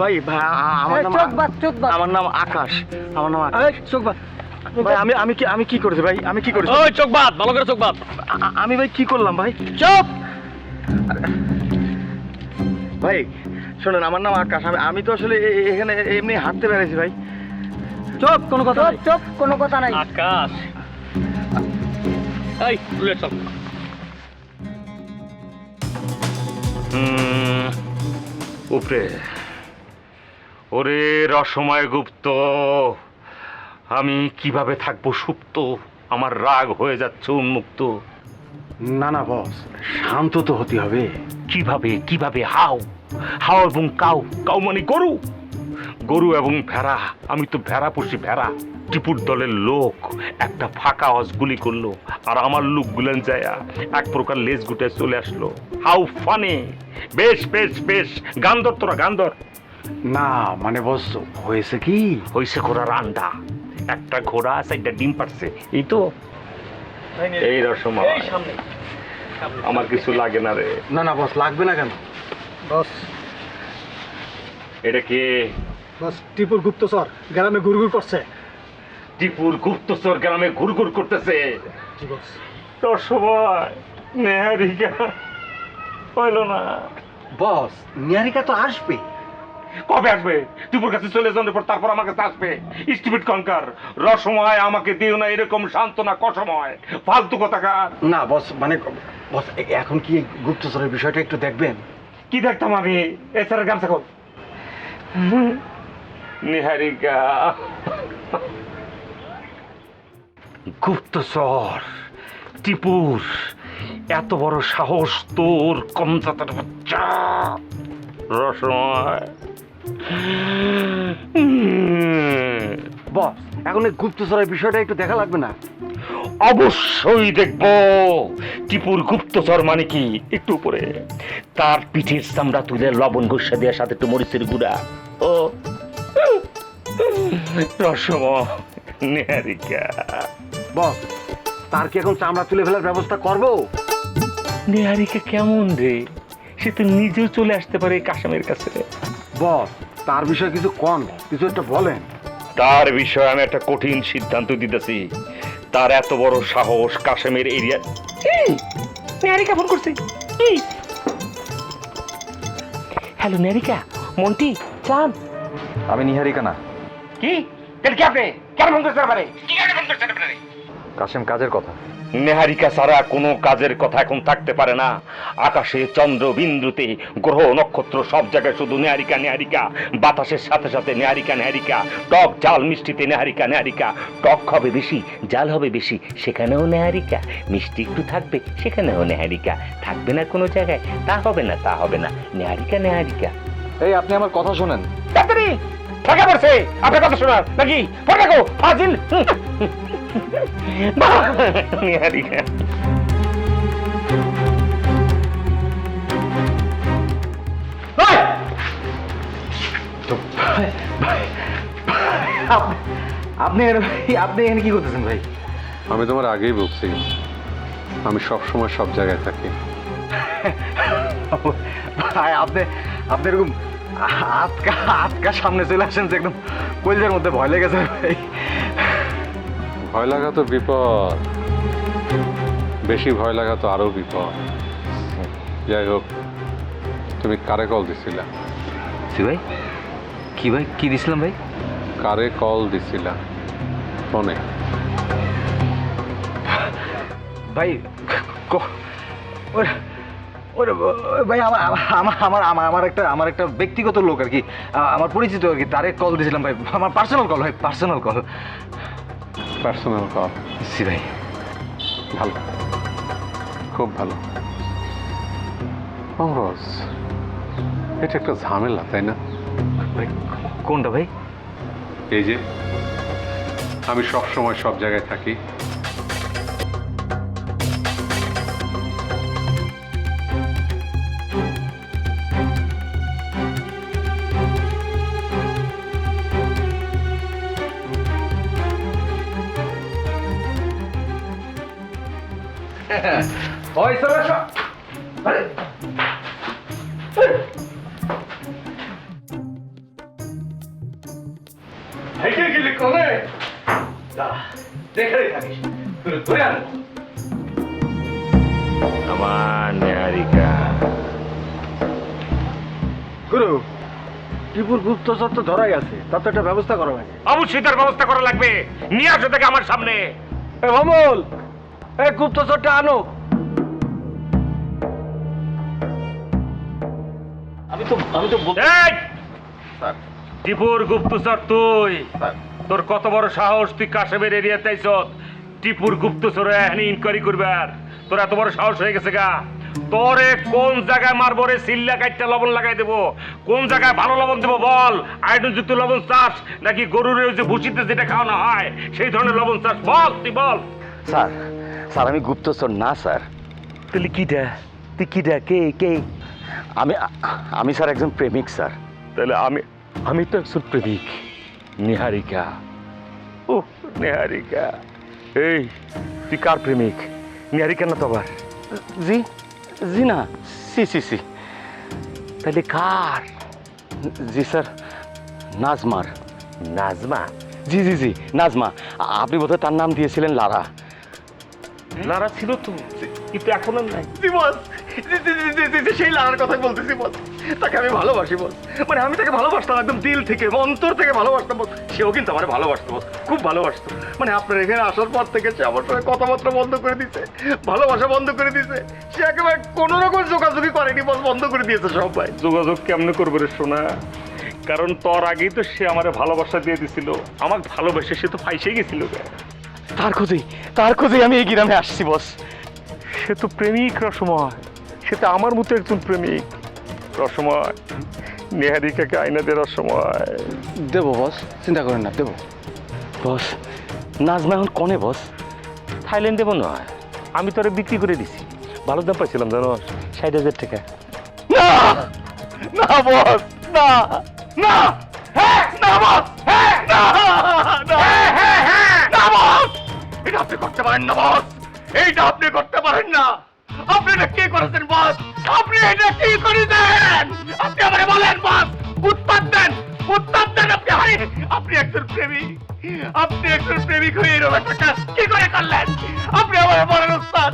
ভাই আমার নাম আকাশ। আমার নাম আকাশ। ভাই আমি কি করেছি ভাই? আমি কি করেছি? ওই চোখ বাদ, ভালো করে চোখ বাদ। আমি ভাই কি করলাম ভাই? চুপ ভাই, শোনেন, আমার নাম আকাশ। আমি তো আসলে এখানে এমনি হাঁটতে বেড়াইছি ভাই। চুপ, কোনো কথা নাই। চুপ, কোনো কথা নাই। আকাশ এই তুলে চল। উপরে ওরে রসময় গুপ্ত, আমি কিভাবে থাকবো সুপ্ত? আমার রাগ হয়ে যাচ্ছে উন্মুক্ত। না না বস, শান্ত তো হতে হবে। কিভাবে কিভাবে? হাও হাও এবং কাউ। কাউ মানে গরু, গরু এবং ভেড়া। আমি তো ভেড়া পুষি, ভেড়া। টিপুর দলের লোক একটা ফাঁকা আওয়াজ গুলি করলো, আর আমার লোক গুলেন যায় এক প্রকার লেজ গুটে চলে আসলো। How funny! বেশ বেশ বেশ, গান্দর তোরা গান্দর। না মানে বস, হয়েছে কি? হয়েছে ঘোড়ার আন্ডা। একটা ঘোড়া চারটা ডিম পারছে। এই তো এই রসময়। আমার কিছু লাগে না রে। না না বস, লাগবে না কেন? বস এটা কে? বস টিপুর গুপ্তচর গ্রামে ঘুরঘুর করছে। টিপুর গুপ্তচর গ্রামে ঘুরঘুর করতেছে। জি বস। তোর সময় নেহারিকা হইল না। বস, নিয়ারিকা তো আসবে। কবে আসবে? টিপুর কাছে চলে যাওয়ার পর তারপর আমার কাছে আসবে। স্টুপিড কনকার, রসময় আমাকে দিও না এরকম সান্ত্বনা কসময়। ফালতু কথাকার। না বস, মানে বস এখন কি গুপ্তচরের বিষয়টা একটু দেখবেন? কি দেখতাম আমি? এছাড়া গামছা কর। নিহারিকা গুপ্তচর টিপুর এত বড় সাহস তোর? কমজাতার বাচ্চা রসময়। বস, এখন এই গুপ্তচরের বিষয়টা একটু দেখা লাগবে না? অবশ্যই দেখব। টিপুর গুপ্তচর মানে কি? একটু উপরে তার পিঠের চামড়া তুলে লবণ ঘষা দেওয়ার সাথে একটু মরিচের গুঁড়া। ও রসময় নিহারিকা। বস, তার কি এখন চামড়া তুলে ফেলার ব্যবস্থা করবো? নেহারিকা কেমন রে? সে তো নিজেও চলে আসতে পারে এই কাশেমের কাছে। বস, তার বিষয়ে কিছু কন, কিছু একটা বলেন। তার বিষয়ে আমি একটা কঠিন সিদ্ধান্ত দিতেছি। তার এত বড় সাহস কাশেমের এরিয়া। নেহারিকা ফোন করছে। হ্যালো নেহারিকা, মন্টি, চাঁদ। আমি নিহারিকা না, কি? কি আপনি কেন ফোন করতে পারে? কি কারণে ফোন করছেন আপনি? কাশেম কাজের কথা। নেহারিকা ছাড়া কোনো কাজের কথা এখন থাকতে পারে না। আকাশে চন্দ্র বিন্দুতে গ্রহ নক্ষত্র সব জায়গায় শুধু নেহারিকা নেহারিকা। বাতাসের সাথে সাথে নেহারিকা নেহারিকা। টক জাল মিষ্টিতে নেহারিকা নেহারিকা। টক হবে বেশি, জাল হবে বেশি, সেখানেও নেহারিকা। মিষ্টি একটু থাকবে, সেখানেও নেহারিকা। থাকবে না কোনো জায়গায়, তা হবে না, তা হবে না, নেহারিকা নেহারিকা। এই আপনি আমার কথা শোনেন। তাড়াতাড়ি ফাঁকা পড়ছে আপনার কথা শোনার নাকি? ফোন রাখো ফাজিল। নেহারিকা আপনি এখানে কি করতেছেন ভাই? আমি তোমার আগেই বলছি, আমি সব সময় সব জায়গায় থাকি। ভাই আপনি এরকম আটকা সামনে চলে আসেন যে একদম কলজের মধ্যে ভয় লেগেছে ভাই। ভয় লাগা তো বিপদ, বেশি ভয় লাগা তো আরো বিপদ। যাই হোক, তুমি কারে কল দিছিলা? ভাই কি দিছিলাম ভাই? কারে কল দিছিলা ফোনে? ভাই ভাই আমার একটা ব্যক্তিগত লোক আর কি, আমার পরিচিত আর কি, তারে কল দিয়েছিলাম ভাই। আমার পার্সোনাল কল ভাই, পার্সোনাল কল। Personal call? জি ভাই। ভালো, খুব ভালো। বস, এটা একটা ঝামেলা, তাই না? ভাই কোনটা ভাই? এই যে আমি সব সময় সব জায়গায় থাকি, আমার নেহারিকা। গুরু টিপুর গুপ্তচর তো ধরাই আছে, তার তো একটা ব্যবস্থা করা লাগে। অবশ্যই তার ব্যবস্থা করা লাগবে। নিয়ে আসো থেকে আমার সামনে। অমল, এই গুপ্তচরটা আনো। আমি তো এই! টিপুর গুপ্তচর তুই? তোর কত বড় সাহস, তুই কাশেমের এরিয়াতে আইছ? টিপুর গুপ্তচর এখানে ইনকোয়ারি করবে? আর তোর এত বড় সাহস হয়ে গেছে গা? তোরে কোন জায়গায় মারবো রে? সিল্লা কাটটা লবণ লাগাই দেবো। কোন জায়গায় ভালো লবণ দেবো বল? আয়োডিনযুক্ত লবণ চাস নাকি গরুর যে ভুসিতে যেটা খাওয়ানো হয় সেই ধরনের লবণ চাস? বল, তুই বল। স্যার আমি গুপ্তচর না স্যার। তাহলে কিটা? তুই কিটা? কে? আমি স্যার একজন প্রেমিক স্যার। তাহলে আমি তো একজন প্রেমিক। নিহারিকা, ও নিহারিকা। এই তুই কার প্রেমিক? নিহারিকা না তো আবার? জি না, সি। তাহলে কার? জি স্যার, নাজমার। নাজমা? জি নাজমা। আপনি বোধহয় তার নাম দিয়েছিলেন লারা। লারা ছিল তো, কিন্তু এখন আর নাই। বস, সেই লাগার কথাই বলতেছি বস। তাকে আমি ভালোবাসি বস, মানে আমি তাকে ভালোবাসতাম একদম দিল থেকে, অন্তর থেকে ভালোবাসতাম বস। সেও কিন্তু আমার ভালোবাসতো বস, খুব ভালোবাসতো। মানে আপনার এখানে আসার পর থেকে সে আমার সঙ্গে কথাবার্তা বন্ধ করে দিছে, ভালোবাসা বন্ধ করে দিছে। সে একেবারে কোনো রকম যোগাযোগই করেনি বস, বন্ধ করে দিয়েছে সব ভাই। যোগাযোগ কেমনে করবে রে সোনা? কারণ তোর আগেই তো সে আমার ভালোবাসা দিয়ে দিছিল। আমাকে ভালোবেসে সে তো ফাইসে গেছিল। তার খোঁজেই আমি এই গ্রামে আসছি বস। সে তো প্রেমিক রসময়, সে তো আমার মতো একজন প্রেমিক রসময়। নেহারিকাকে আইনা দে রসময়। দেবো বস, চিন্তা করেন না, দেবো। বস, নাজমা এখন কনে বস? থাইল্যান্ডে মনে হয়। আমি তোরে বিক্রি করে দিছি, ভালো দাম পাইছিলাম জানো, 60,000 টাকা। না বস, না বস, না বস, এটা আপনি করতে পারেন না বস, এইটা আপনি করতে পারেন না। আপনি এটা কি করেছেন বস? আপনি এটা কি করেছেন? আপনি আমারে বলেন বস। উত্তর দেন, উত্তর দেন। আপনি একজন প্রেমিক, আপনি একজন প্রেমিক হয়ে এরকম একটা কাজ কি করে করলেন? আপনি আমার বলেন উস্তাদ,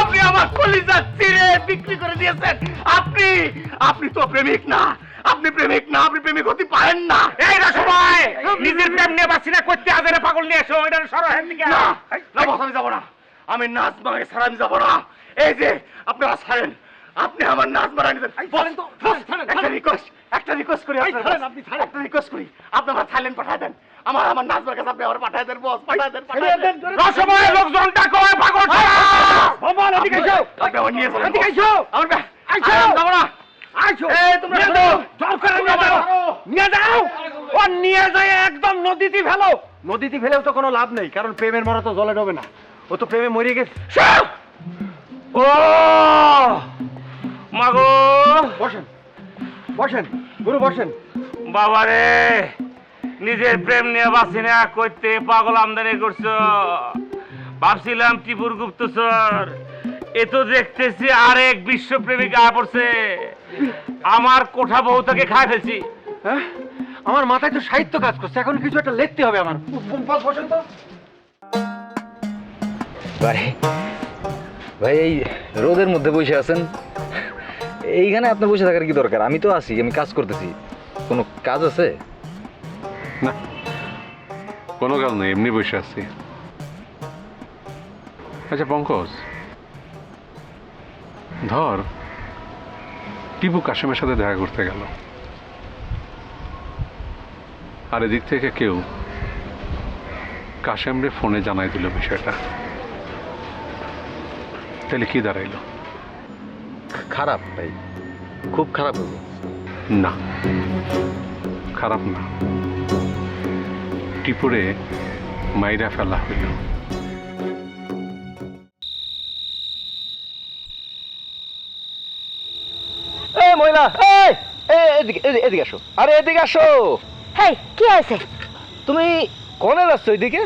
আপনি আমার কলিজা চিরে বিক্রি করে দিয়েছেন। আপনি তো প্রেমিক না, আপনি প্রেমিক না, আপনি প্রেমিক হতে পারেন না। এই না সময় নিজের প্রেম নিয়ে বাসি না করতে হাজারে পাগল নিয়ে এসো। এটা সরো হেন দিকে। না বস, আমি যাবো না। আমি নাচ মাগে ছাড়া আমি যাবো না। এই যে আপনারা ছাড়েন, আপনি আমার নাচ মারা নিতেন। একটা রিকোয়েস্ট করি, একটা রিকোয়েস্ট করি, আপনি আমার থাইল্যান্ড পাঠায় দেন। আমার নাচ মার কাছে আপনি আমার পাঠায় দেন বস, পাঠায় দেন। রসময় লোকজন ডাকো, পাগল আপনি আমার নিয়ে চলেন। আমার যাবো না। নিয়ে যায় একদম নদীতে ফেলো। নদীতে ফেলেও তো কোনো লাভ নেই, কারণ প্রেমের মরা তো জলে ডবে না, ও তো প্রেমে মরে গেছে। ও মাগো, বসেন বসেন গুরু, বসেন। বাবারে, নিজের প্রেম নিয়ে বাসি না করতে পাগল আমদানি করছো। ভাবছিলাম টিপুর গুপ্তচর, এ তো দেখতেছি আরেক বিশ্ব প্রেমিক আয়া পড়ছে। আমার কোঠা বউ থেকে খায় ফেলছি। হ্যাঁ, আমার মাথায় তো সাহিত্য কাজ করছে, এখন কিছু একটা লিখতে হবে আমার। বসেন তো। ভাই ভাই, এই রোদের মধ্যে বসে আছেন, এইখানে আপনি বসে থাকার কি দরকার? আমি তো আছি, আমি কাজ করতেছি। কোনো কাজ আছে? না, কোনো কাজ নেই, এমনি বসে আছি। আচ্ছা পঙ্কজ, ধর টিপু কাশেমের সাথে দেখা করতে গেল, আর এদিক থেকে কেউ কাশেমরে ফোনে জানাই দিল বিষয়টা, তাহলে কি দাঁড়াইলো? খারাপ ভাই, খুব খারাপ হলো। না, খারাপ না, টিপুরে মাইরা ফেলা হইল। এই মহিলা, এদিকে আসো। আরে এদিকে আসো। হেই, কি আছে? তুমি কনে যাচ্ছ ওইদিকে?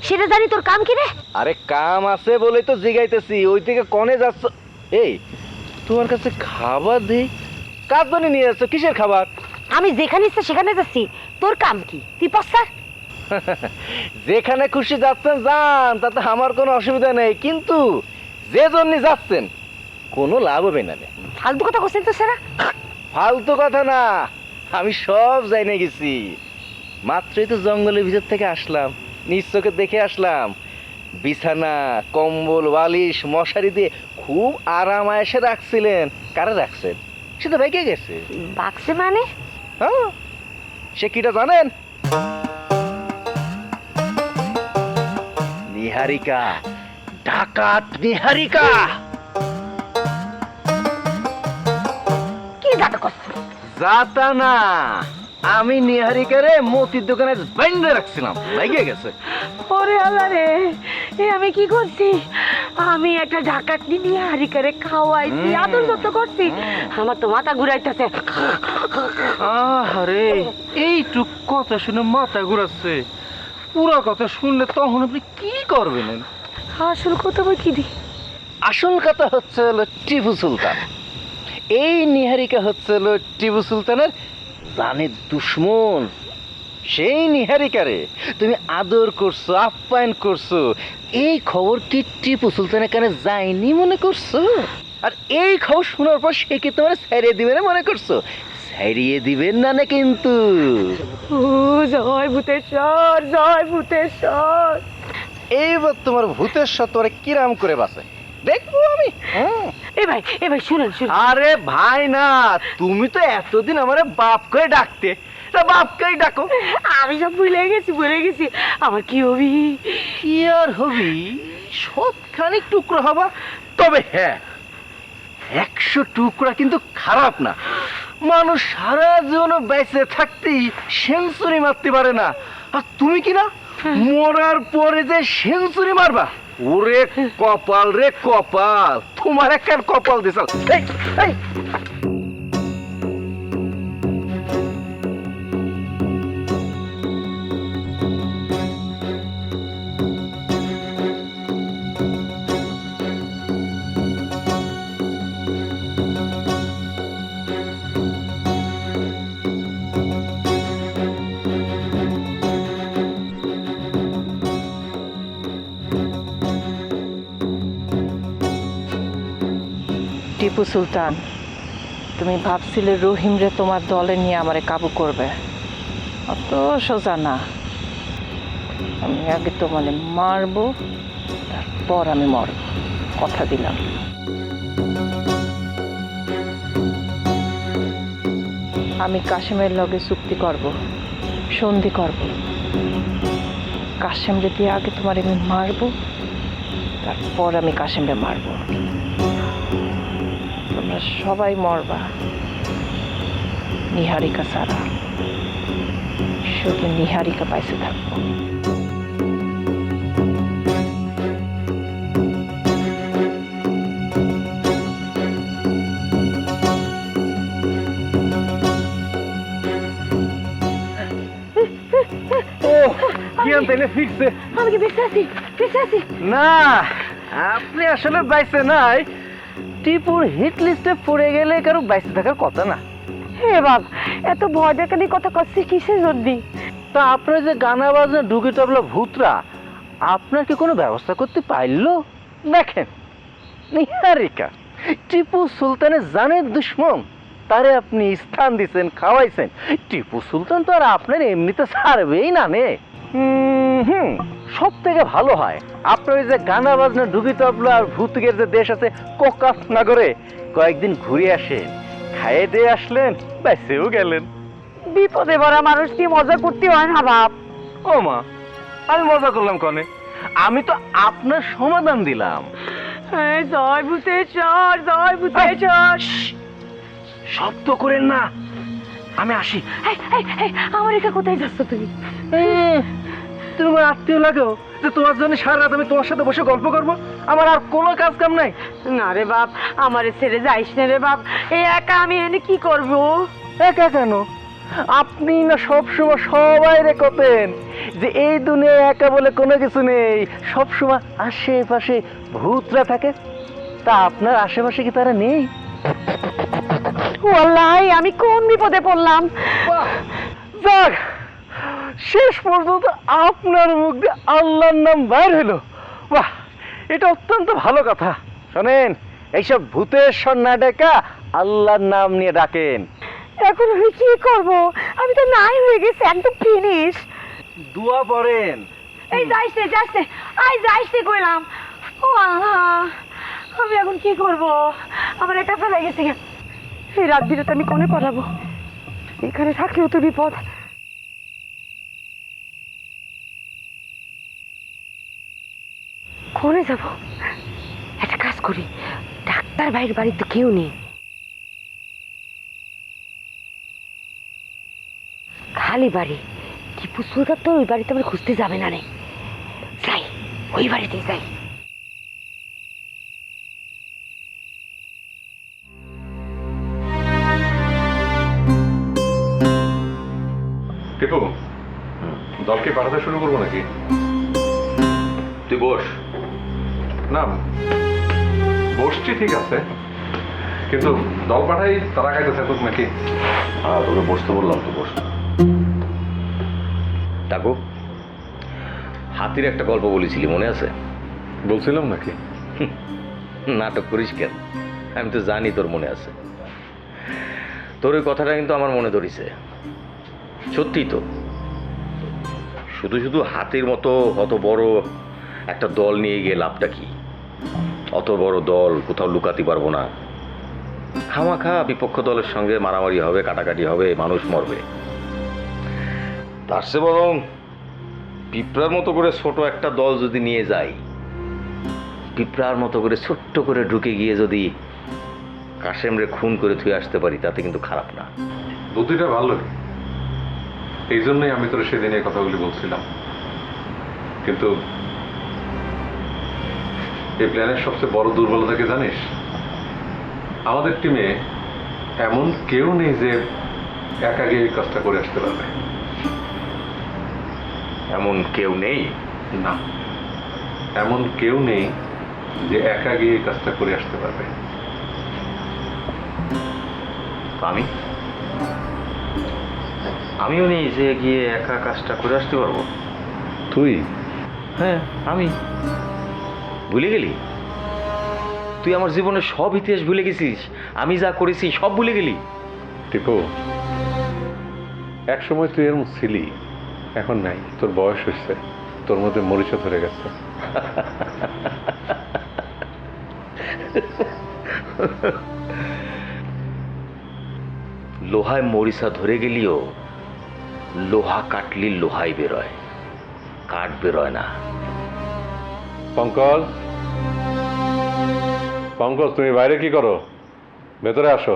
সেটা জানি, তোর কাম কি রে? আরে কাম আছে বলেই তো জিগাইতেছি, ওই থেকে কনে যাচ্ছ? এই তোমার কাছে খাবার দিই, কাজ জন্য নিয়ে যাচ্ছ, কিসের খাবার? আমি যেখানে ইচ্ছে সেখানে যাচ্ছি, তোর কাম কি? তুই পস্তার। যেখানে খুশি যাচ্ছেন যান, তাতে আমার কোনো অসুবিধা নেই, কিন্তু যে জন্য যাচ্ছেন কোনো লাভ হবে না। ফালতু কথা করছেন তো সেরা। ফালতু কথা না, আমি সব জাইনে গেছি। মাত্রই তো জঙ্গলের ভিতর থেকে আসলাম, নিজ চোখে দেখে আসলাম। বিছানা, কম্বল, বালিশ, মশারি দিয়ে খুব আরাম আয়েসে রাখছিলেন। কারা রাখছেন? সে তো ভেঙে গেছে। বাক্সে মানে? হ্যাঁ, সে কিটা জানেন? নিহারিকা, ডাকাত নিহারিকা। কি জাতা করছো? যাতা না, আমি নিহারিকারে মতির দোকানে বাইন্ধে রাখছিলাম, লেগে গেছে। ওরে আল্লাহ রে, এ আমি কি করছি? আমি একটা ঢাকাত নিয়ে হারিকারে খাওয়াইছি, আদর যত্ন করছি, আমার তো মাথা ঘুরাইতেছে। আরে এইটুক কথা শুনে মাথা ঘুরাচ্ছে, পুরো কথা শুনলে তখন আপনি কি করবেন? আসল কথা বই কি দি? আসল কথা হচ্ছে হলো টিপু সুলতান। এই নিহারিকা হচ্ছে হলো টিপু সুলতানের জানের দুশ্মন। সেই নিহারিকারে তুমি আদর করছো, আপ্যায়ন করছো, এই খবর কি টিপু সুলতানের কানে যায়নি মনে করছো? আর এই খবর শোনার পর সে কি তোমার ছাড়িয়ে দিবে না মনে করছো? ছাড়িয়ে দিবেন না, না কিন্তু। ও জয় ভূতেশ্বর, জয় ভূতেশ্বর। এইবার তোমার ভূতেশ্বর তোমার কিরাম করে বাঁচে দেখবো আমি। এ ভাই শুনেন। আরে ভাই না, তুমি তো এতদিন আমার বাপ করে ডাকতে, তা বাপকেই ডাকো। আমি সব ভুলে গেছি। আমার কি হবি? কি আর হবি? সৎখানিক টুকরো হবা। তবে হ্যাঁ, 100 টুকরা কিন্তু খারাপ না। মানুষ সারা জীবন বেঁচে থাকতেই সেঞ্চুরি মারতে পারে না, আর তুমি কি না মরার পরে যে সেঞ্চুরি মারবা? ওরে কপাল রে কপাল, তোমার একটা কপাল দিছাল। এই টিপু সুলতান, তুমি ভাবছিলে রহিমরে তোমার দলে নিয়ে আমারে কাবু করবে, অত সোজা না। আমি আগে তোমারে মারবো, তারপর আমি মরব, কথা দিলাম। আমি কাশেমের লগে চুক্তি করব, সন্ধি করব। কাশেমরে দিয়ে আগে তোমার আমি মারবো, তারপর আমি কাশেমরে মারবো। তোমরা সবাই মরবা, নিহারিকা ছাড়া। শুধু নিহারিকা পাইছে থাকবো। কি আনতে ফিরছে? আমি কি বেঁচে আছি? বেঁচে আছি? না, আপনি আসলে বাইসে নাই। টিপুর হিট লিস্টে পড়ে গেলে কারো বাইসে থাকার কথা না। হে বাব, এত ভয় দেখানি কথা করছিস কিসের জন্য? তা আপনার যে গানা বাজনা ঢুকে টাবলা ভূতরা, আপনার কি কোনো ব্যবস্থা করতে পারলো? দেখেন, নিহারিকা টিপু সুলতানের জানের দুশ্মন, তারে আপনি স্থান দিচ্ছেন, খাওয়াইছেন। টিপু সুলতান তো আর আপনার এমনিতে ছাড়বেই না নে। সব থেকে ভালো হয় আপনার ওই যে গানা বাজনা ঢুকি তবলা আর ভূতের যে দেশ আছে কোকাফ নগরে কয়েকদিন ঘুরে আসেন, খাইয়ে দিয়ে আসলেন, বেঁচেও গেলেন। বিপদে ভরা মানুষ কি মজা করতে হয় না বাপ? ও মা, আমি মজা করলাম কনে? আমি তো আপনার সমাধান দিলাম। জয় ভূতেশ্বর, জয় ভূতেশ্বর। শব্দ করেন না, আমি আসি। আমার একা কোথায় যাচ্ছ তুমি? তুমি আমার আত্মীয় লাগো যে তোমার জন্য সারা রাত আমি তোমার সাথে বসে গল্প করবো? আমার আর কোনো কাজ কাম নাই। না রে বাপ, আমারে ছেড়ে যাইস না রে বাপ। এই একা আমি এনে কি করব? একা কেন? আপনি না সবসময় সবাই রে কতেন যে এই দুনিয়ায় একা বলে কোনো কিছু নেই, সবসময় আশেপাশে ভূতরা থাকে। তা আপনার আশেপাশে কি তারা নেই? ওয়াল্লাহি আমি কোন বিপদে পড়লাম। যাক, শেষ পর্যন্ত আপনার মুখ দিয়ে আল্লাহর নাম বাইর হলো। বাহ, এটা অত্যন্ত ভালো কথা। শোনেন, এইসব ভূতেশ্বর না ডেকা আল্লাহর নাম নিয়ে ডাকেন। এখন আমি কি করব? আমি তো নাই হয়ে গেছি, একদম ফিনিশ। দোয়া পড়েন। এই যাইছে যাইছে, আই যাইছে কইলাম। ও আল্লাহ, আমি এখন কি করব? আমার একটা ফেলে গেছে। এই রাত বিরাতে আমি কোনে পড়াবো? এখানে থাকলেও তো বিপদ। কোনে যাব? একটা কাজ করি, ডাক্তার ভাইয়ের বাড়িতে কেউ নেই, খালি বাড়ি। টিপু সুলতান তো ওই বাড়িতে আমরা খুঁজতে যাবে না রে। যাই, ওই বাড়িতেই যাই। টিপু, দলকে পাঠাতে শুরু করবো নাকি? তুই বস। না, বসছি ঠিক আছে, কিন্তু দল পাঠাই তারা কাজে থাকুক নাকি? তোকে বসতে বললাম তো, বস। টাকু, হাতির একটা গল্প বলেছিলি, মনে আছে? বলছিলাম নাকি? নাটক করিস কেন? আমি তো জানি তোর মনে আছে। তোর ওই কথাটা কিন্তু আমার মনে ধরিছে। সত্যি তো, শুধু শুধু হাতির মতো অত বড় একটা দল নিয়ে গিয়ে লাভটা কি? অত বড় দল কোথাও লুকাতে পারবো না। খামাখা বিপক্ষ দলের সঙ্গে মারামারি হবে, কাটাকাটি হবে, মানুষ মরবে। তার চেয়ে বরং পিঁপড়ার মতো করে ছোট একটা দল যদি নিয়ে যাই, পিঁপড়ার মতো করে ছোট্ট করে ঢুকে গিয়ে যদি কাশেমরে খুন করে থুয়ে আসতে পারি, তাতে কিন্তু খারাপ না। বুদ্ধিটা ভালো, এই জন্যই আমি তোর সেদিন এই কথাগুলি বলছিলাম। কিন্তু এই প্ল্যানের সবচেয়ে বড় দুর্বলতা কি জানিস? আমাদের টিমে এমন কেউ নেই যে একা গিয়ে এই কাজটা করে আসতে পারবে। এমন কেউ নেই? না, এমন কেউ নেই যে একা গিয়ে এই কাজটা করে আসতে পারবে। আমিও নেই যে গিয়ে একা কাজটা করে আসতে পারবো। তুই? হ্যাঁ, আমি। ভুলে গেলি? তুই আমার জীবনের সব ইতিহাস ভুলে গেছিস, আমি যা করেছি সব ভুলে গেলি। টিপু, এক সময় তুই এরকম ছিলি, এখন নাই। তোর বয়স হচ্ছে, তোর মধ্যে মরিচা ধরে গেছে। লোহায় মরিচা ধরে গেলিও লোহা কাটলি লোহাই বেরোয়, কাঠ বেরোয় না। পঙ্কজ, পঙ্কজ, তুমি বাইরে কি করো? ভেতরে আসো।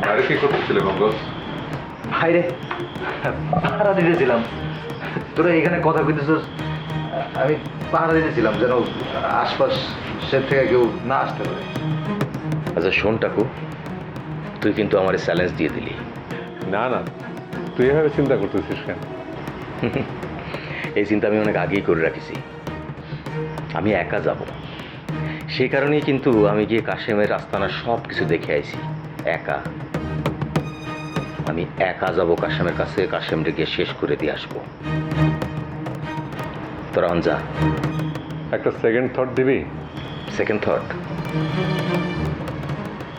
বাইরে কি করতেছিলে পঙ্কজ? ভাইরে পাহারা দিতেছিলাম, তোরা এখানে কথা কইতেছিস, আমি পাহারা দিতেছিলাম যেন আশপাশ সে থেকে কেউ না আসতে পারে। আচ্ছা শোন টাকু, তুই কিন্তু আমার চ্যালেঞ্জ দিয়ে দিলি। না না, তুই এভাবে চিন্তা করতেছিস কেন? এই চিন্তা আমি অনেক আগেই করে রাখিছি। আমি একা যাব, সেই কারণেই কিন্তু আমি গিয়ে কাশেমের আস্তানা সব কিছু দেখে আইছি একা। আমি একা যাব কাশেমের কাছে, কাশেমরে গিয়ে শেষ করে দিয়ে আসবো। তোরা যা। একটা সেকেন্ড থট দিবি? Second thought?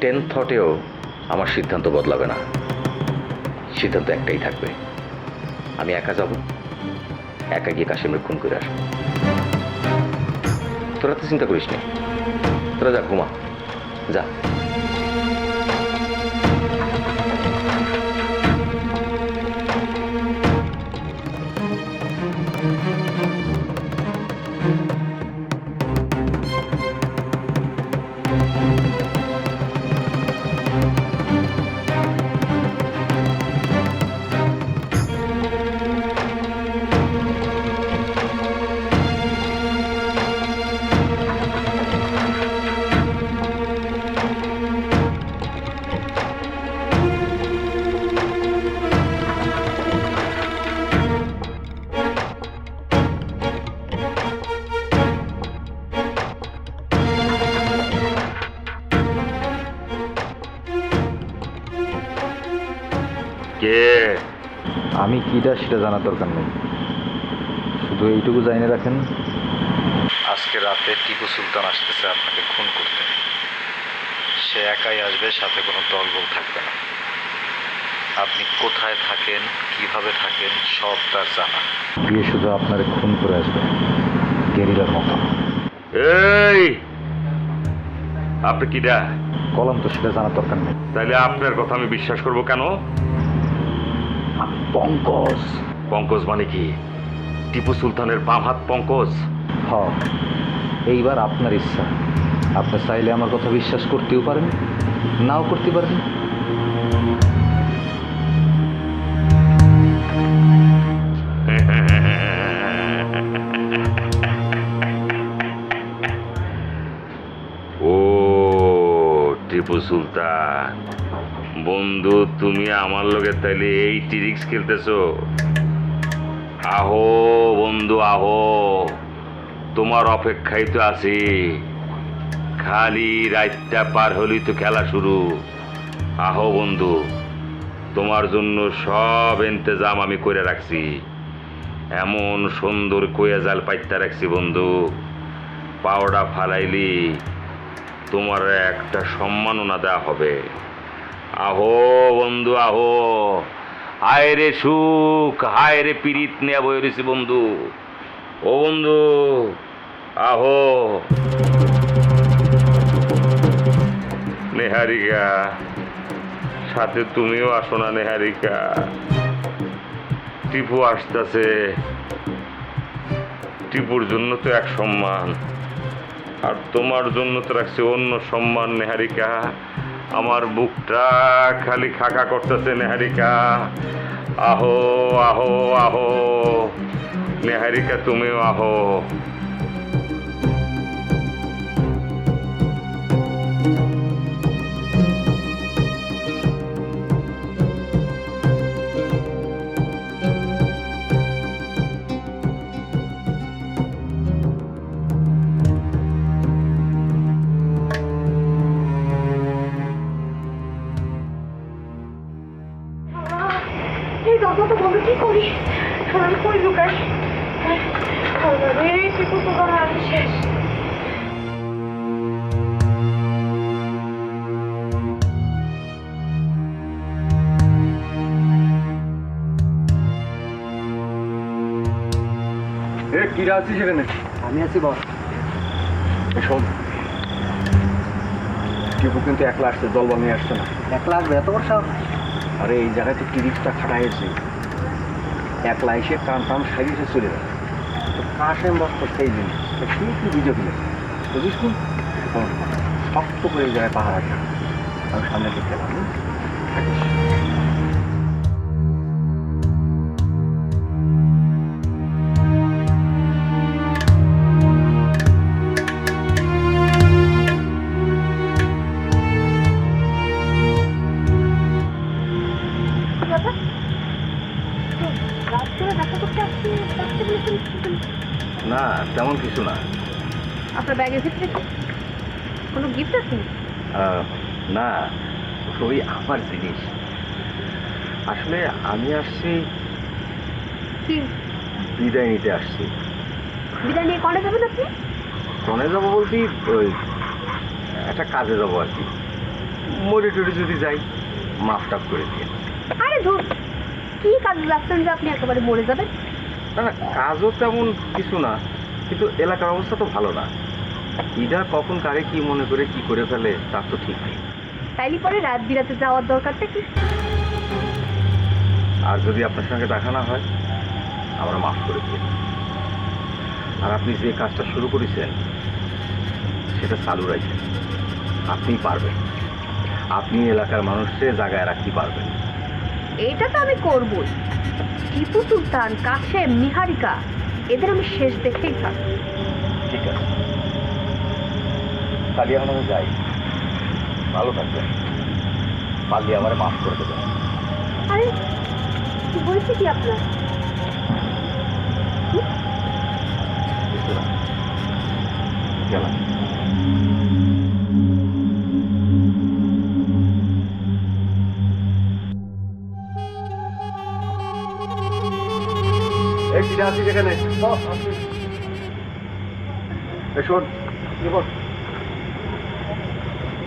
10 থটেও আমার সিদ্ধান্ত বদলাবে না। সিদ্ধান্ত একটাই থাকবে, আমি একা যাব, একা গিয়ে কাশেমের খুন করে আসবো। তোরা তো চিন্তা করিস না, তোরা যা, ঘুমা, যা। কে? আমি কিটা সেটা জানার দরকার নেই, শুধু এইটুকু জানিয়ে রাখেন, আজকে রাতে টিপু সুলতান আসতেছে আপনাকে খুন করতে। সে একাই আসবে, সাথে কোনো দলবল থাকবে না। আপনি কোথায় থাকেন, কিভাবে থাকেন, সব তার জানা। গিয়ে শুধু আপনারে খুন করে আসবে, গেরিলার মতো। এই, আপনি কিডা? কলম তো সেটা জানার দরকার নেই। তাইলে আপনার কথা আমি বিশ্বাস করব কেন? আমি পঙ্কজ। পঙ্কজ মানে কি? টিপু সুলতানের বাম হাত পঙ্কজ? হ, এইবার আপনার ইচ্ছা। আপনি চাইলে আমার কথা বিশ্বাস করতেও পারেন, নাও করতে পারেন। ও টিপু সুলতান বন্ধু, তুমি আমার লগে তাইলে এই ট্রিক্স খেলতেছো? আহো বন্ধু আহো, তোমার অপেক্ষায় তো আছি। খালি রাতটা পার হলেই তো খেলা শুরু। আহো বন্ধু, তোমার জন্য সব ইন্তজাম আমি করে রাখছি। এমন সুন্দর কইয়া জাল পাইতে রাখছি বন্ধু, পাওড়া ফালাইলি তোমার একটা সম্মাননা দেওয়া হবে। আহো বন্ধু আহো, হায় রে সুখ, হায় রে পীড়িত নিয়ে বয়ে রয়েছি বন্ধু। ও বন্ধু আহো। নেহারিকা, সাথে তুমিও আসো না নেহারিকা? টিপু আসতেছে, টিপুর জন্য তো এক সম্মান, আর তোমার জন্য তো রাখছি অন্য সম্মান নেহারিকা। আমার বুকটা খালি খাকা করতেছে নেহারিকা। আহো আহো আহো নেহারিকা, তুমিও আহো। এই দরজা তো বন্ধ, কি করি? আমি কই লুকাই? কিরা আছিস সেখানে? আমি আছি বস। শোন, টিপু কিন্তু একলা আসছে, দলবল নিয়ে আসছে না। একলা আসবে এত বড় সাহস? আরে এই জায়গায় তো টিরিক্সটা খাটাইছে, একলা এসে টান টান সাজিয়ে চলে যাবে। তো কাশেম বস তো সেই জিনিস, কি কি বুঝে ফেলে বুঝিস নি? শক্ত করে এই জায়গায় পাহাড় আছে, আমি সামনে দিকে গেলাম। থাকিস। না তেমন কিছু না। আপনার ব্যাগের ভিতরে কোনো গিফট আছে? না, ওই আমার জিনিস। আসলে আমি আসছি কি বিদায় নিতে আসছি। বিদায় নিয়ে কনে যাবেন আপনি? কনে যাবো বলতে ওই একটা কাজে যাবো আর কি। মরে টরে যদি যাই মাফ টাফ করে দিয়ে। আরে ধুর, কি কাজে যাচ্ছেন যে আপনি একেবারে মরে যাবেন? না না, কাজও তেমন কিছু না, কিন্তু এলাকার অবস্থা তো ভালো না। ইডা কখন কারে কি মনে করে কি করে ফেলে তার তো ঠিক নেই। তাইলে পরে রাত বিরাতে যাওয়ার দরকারটা কি? আর যদি আপনার সঙ্গে দেখা না হয় আমরা মাফ করে দিই। আর আপনি যে কাজটা শুরু করেছেন সেটা চালু রাখেন। আপনি পারবেন, আপনি এলাকার মানুষকে জায়গায় রাখতে পারবেন। এটা তো আমি করবই। টিপু সুলতান, কাশেম, নিহারিকা, এদের আমি শেষ দেখেই থাকবো। ঠিক আছে, তাহলে এখন আমি যাই। ভালো থাকবেন, পারলে আমার মাফ করে দেবেন। আরে কি বলছি কি আপনার? কিছু না, গেলাম। এই কিরা আছিস এখানে? এই শোন,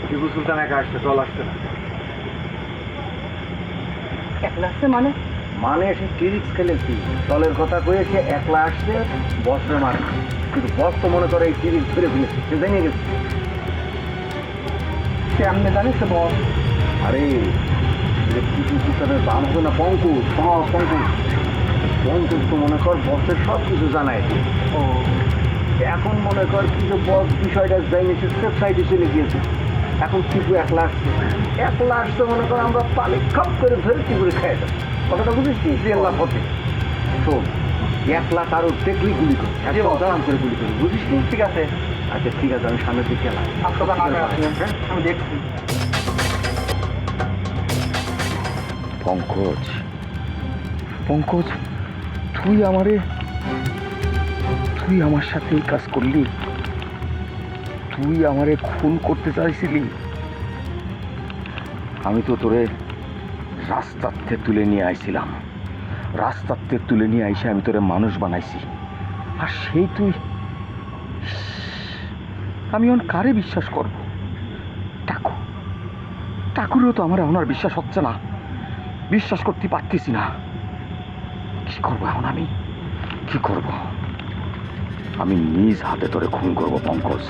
টিপু সুলতান একা আসছে, দল আসছে না। একলা আছে মানে? মানে সে টিরিক্স খেলেছি, দলের কথা কয়ে সে একলা আসছে, বসরে মারে। কিন্তু বস তো মনে করে এই টিরিক্স ধরে ফেলেছে, সে জেনে গেছে। সে আপনি জানিস তো বস? আরে টিপু সুলতানের বাম হবে না পঙ্কুজ, পঙ্কুজ তো মনে কর বসের সব কিছু জানায়। ও এখন মনে কর কিন্তু বস বিষয়টা যাইনি, সে সেফ সাইডে চলে গিয়েছে। এখন টিপু একলা আসছে মনে কর আমরা পানি খপ করে ধরে টিপুরে খাই দেব। কথাটা বুঝিস কি? আল্লাহ পথে শোন, একলা কারো দেখলি গুলি করি, দাম করে গুলি করি, বুঝিস কি? ঠিক আছে, আচ্ছা ঠিক আছে, আমি সামনের দিকে গেলাম। আমি দেখছি। পঙ্কজ, তুই আমার সাথে এই কাজ করলি? তুই আমারে খুন করতে চাইছিলি? আমি তো তোরে রাস্তাতে তুলে নিয়ে আইছিলাম, রাস্তাতে তুলে নিয়ে আইসে আমি তোরে মানুষ বানাইছি। আর সেই তুই, আমি এখন কারে বিশ্বাস করব? ঠাকুরেও তো আমার এখন আর বিশ্বাস হচ্ছে না, বিশ্বাস করতে পারতেছি না। কি করবো এখন আমি? কি করব? আমি নিজ হাতে তোরে খুন করবো পঙ্কজ,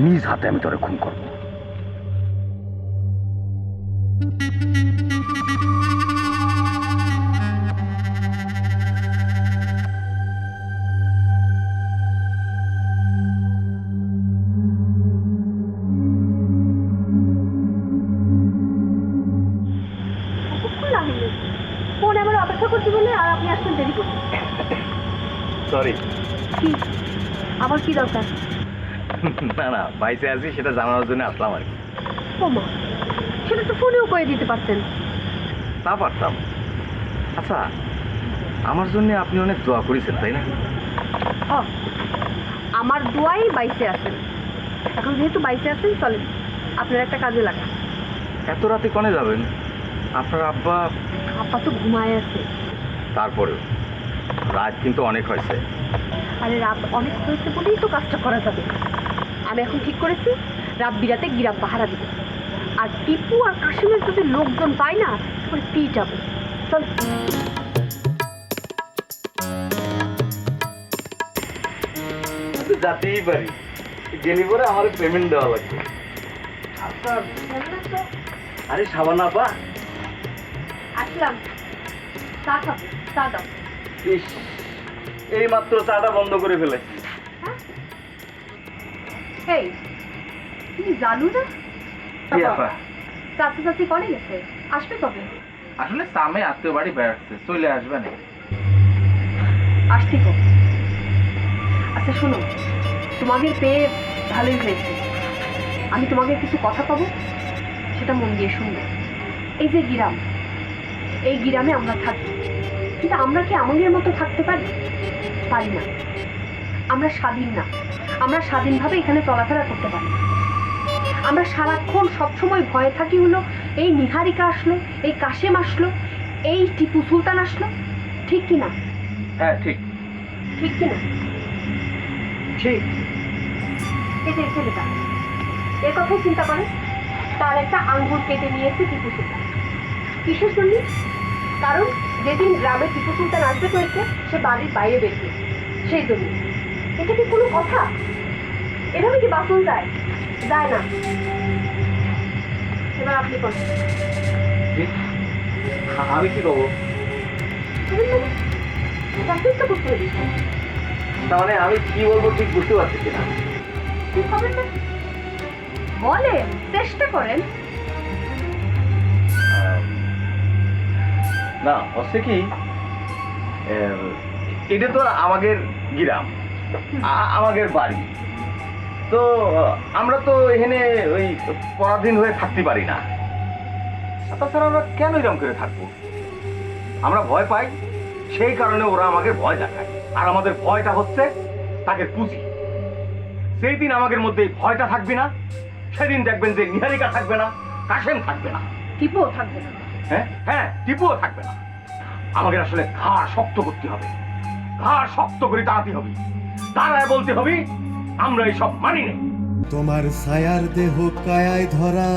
নিজ হাতে আমি তোরে খুন করবো। ফোন আমার অপেক্ষা করতে বলে আর আপনি আসছেন দেরি করছেন। সরি। কি আমার কি দরকার? না বাইসে আছি সেটা জানানোর জন্য আসলাম আর কি। ও মা, সেটা তো ফোনেও করে দিতে পারতেন। তা পারতাম। আচ্ছা, আমার জন্য আপনি অনেক দোয়া করেছেন তাই না? আমার দোয়াই বাইসে আছেন। এখন যেহেতু বাইসে আছেন, চলেন আপনার একটা কাজে লাগা। এত রাতে কনে যাবেন? আপনার আব্বা আপা তো ঘুমায় আছে। তারপরেও রাত কিন্তু অনেক হয়েছে। আরে রাত অনেক হয়েছে বলেই তো কাজটা করা যাবে। আমি এখন ঠিক করেছি রাত বিরাতে গিরাম পাহারা দিব, আর টিপু আর কাশিমের যদি লোকজন পায় না তাহলে পেয়ে যাবো। চল। যাতেই পারি, গেলি পরে আমার পেমেন্ট দেওয়া লাগবে। আরে সাবান আপা, আসলাম, চা খাবো, চা দাও। ইস, এই মাত্র চাটা বন্ধ করে ফেলে। এই তুমি জানো না কি আপা? চাচি চাচি করে গেছে, আসবে কবে? আসলে সামে আত্মীয় বাড়ি বেড়াচ্ছে, চলে আসবে না। আসছি তো। আচ্ছা শোনো, তোমাদের পেয়ে ভালোই হয়েছে। আমি তোমাকে কিছু কথা পাবো, সেটা মন দিয়ে শুনবো। এই যে গ্রাম, এই গ্রামে আমরা থাকি, কিন্তু আমরা কি আমাদের মতো থাকতে পারি? পারি না। আমরা স্বাধীন না, আমরা স্বাধীনভাবে এখানে চলাফেরা করতে পারি না। আমরা সারাক্ষণ সবসময় ভয়ে থাকি হলো এই নিহারিকা আসলো, এই কাশেম আসলো, এই টিপু সুলতান আসলো। ঠিক কিনা? হ্যাঁ ঠিক। ঠিক কিনা? ঠিক। এই যে ছেলেটা এর কথাই চিন্তা করে, তার একটা আঙ্গুর কেটে নিয়েছে টিপু সুলতান। কিসের জন্য? কারণ যেদিন গ্রামে টিপু সুলতান আসবে হয়েছে সে বাড়ির বাইরে বেরিয়ে, সেই জন্য। এটা কি কোনো কথা? এভাবে কি বাসন যায়? যায় না। এবার আপনি করেন। আমি কি করবো? প্র্যাকটিসটা করতে হবে। তার মানে আমি কি বলবো ঠিক বুঝতে পারছি কিনা। ঠিক হবে না? বলেন, চেষ্টা করেন। না হচ্ছে কি, এটা তো আমাদের গ্রাম, আমাদের বাড়ি, তো আমরা তো এখানে ওই পরাধীন হয়ে থাকতে পারি না। তাছাড়া আমরা কেন এরকম করে থাকবো? আমরা ভয় পাই, সেই কারণে ওরা আমাকে ভয় দেখায়। আর আমাদের ভয়টা হচ্ছে তাকে পুঁজি। সেই দিন আমাদের মধ্যে এই ভয়টা থাকবে না, সেদিন দেখবেন যে নিহারিকা থাকবে না, কাশেম থাকবে না, টিপুও থাকবে না। হ্যাঁ হ্যাঁ, টিপুও থাকবে না। আমাদের আসলে ঘাড় শক্ত করতে হবে, ঘাড় শক্ত করে দাঁড়াতে হবে, দাঁড়ায় বলতে হবে আমরা এইসব মানি না। তোমার ছায়ার দেহ কায়ায় ধরা,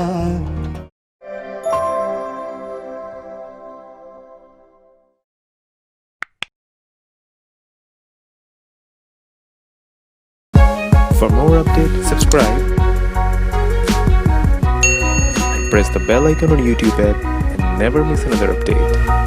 For more updates, subscribe and press the bell icon on YouTube app and never miss another update.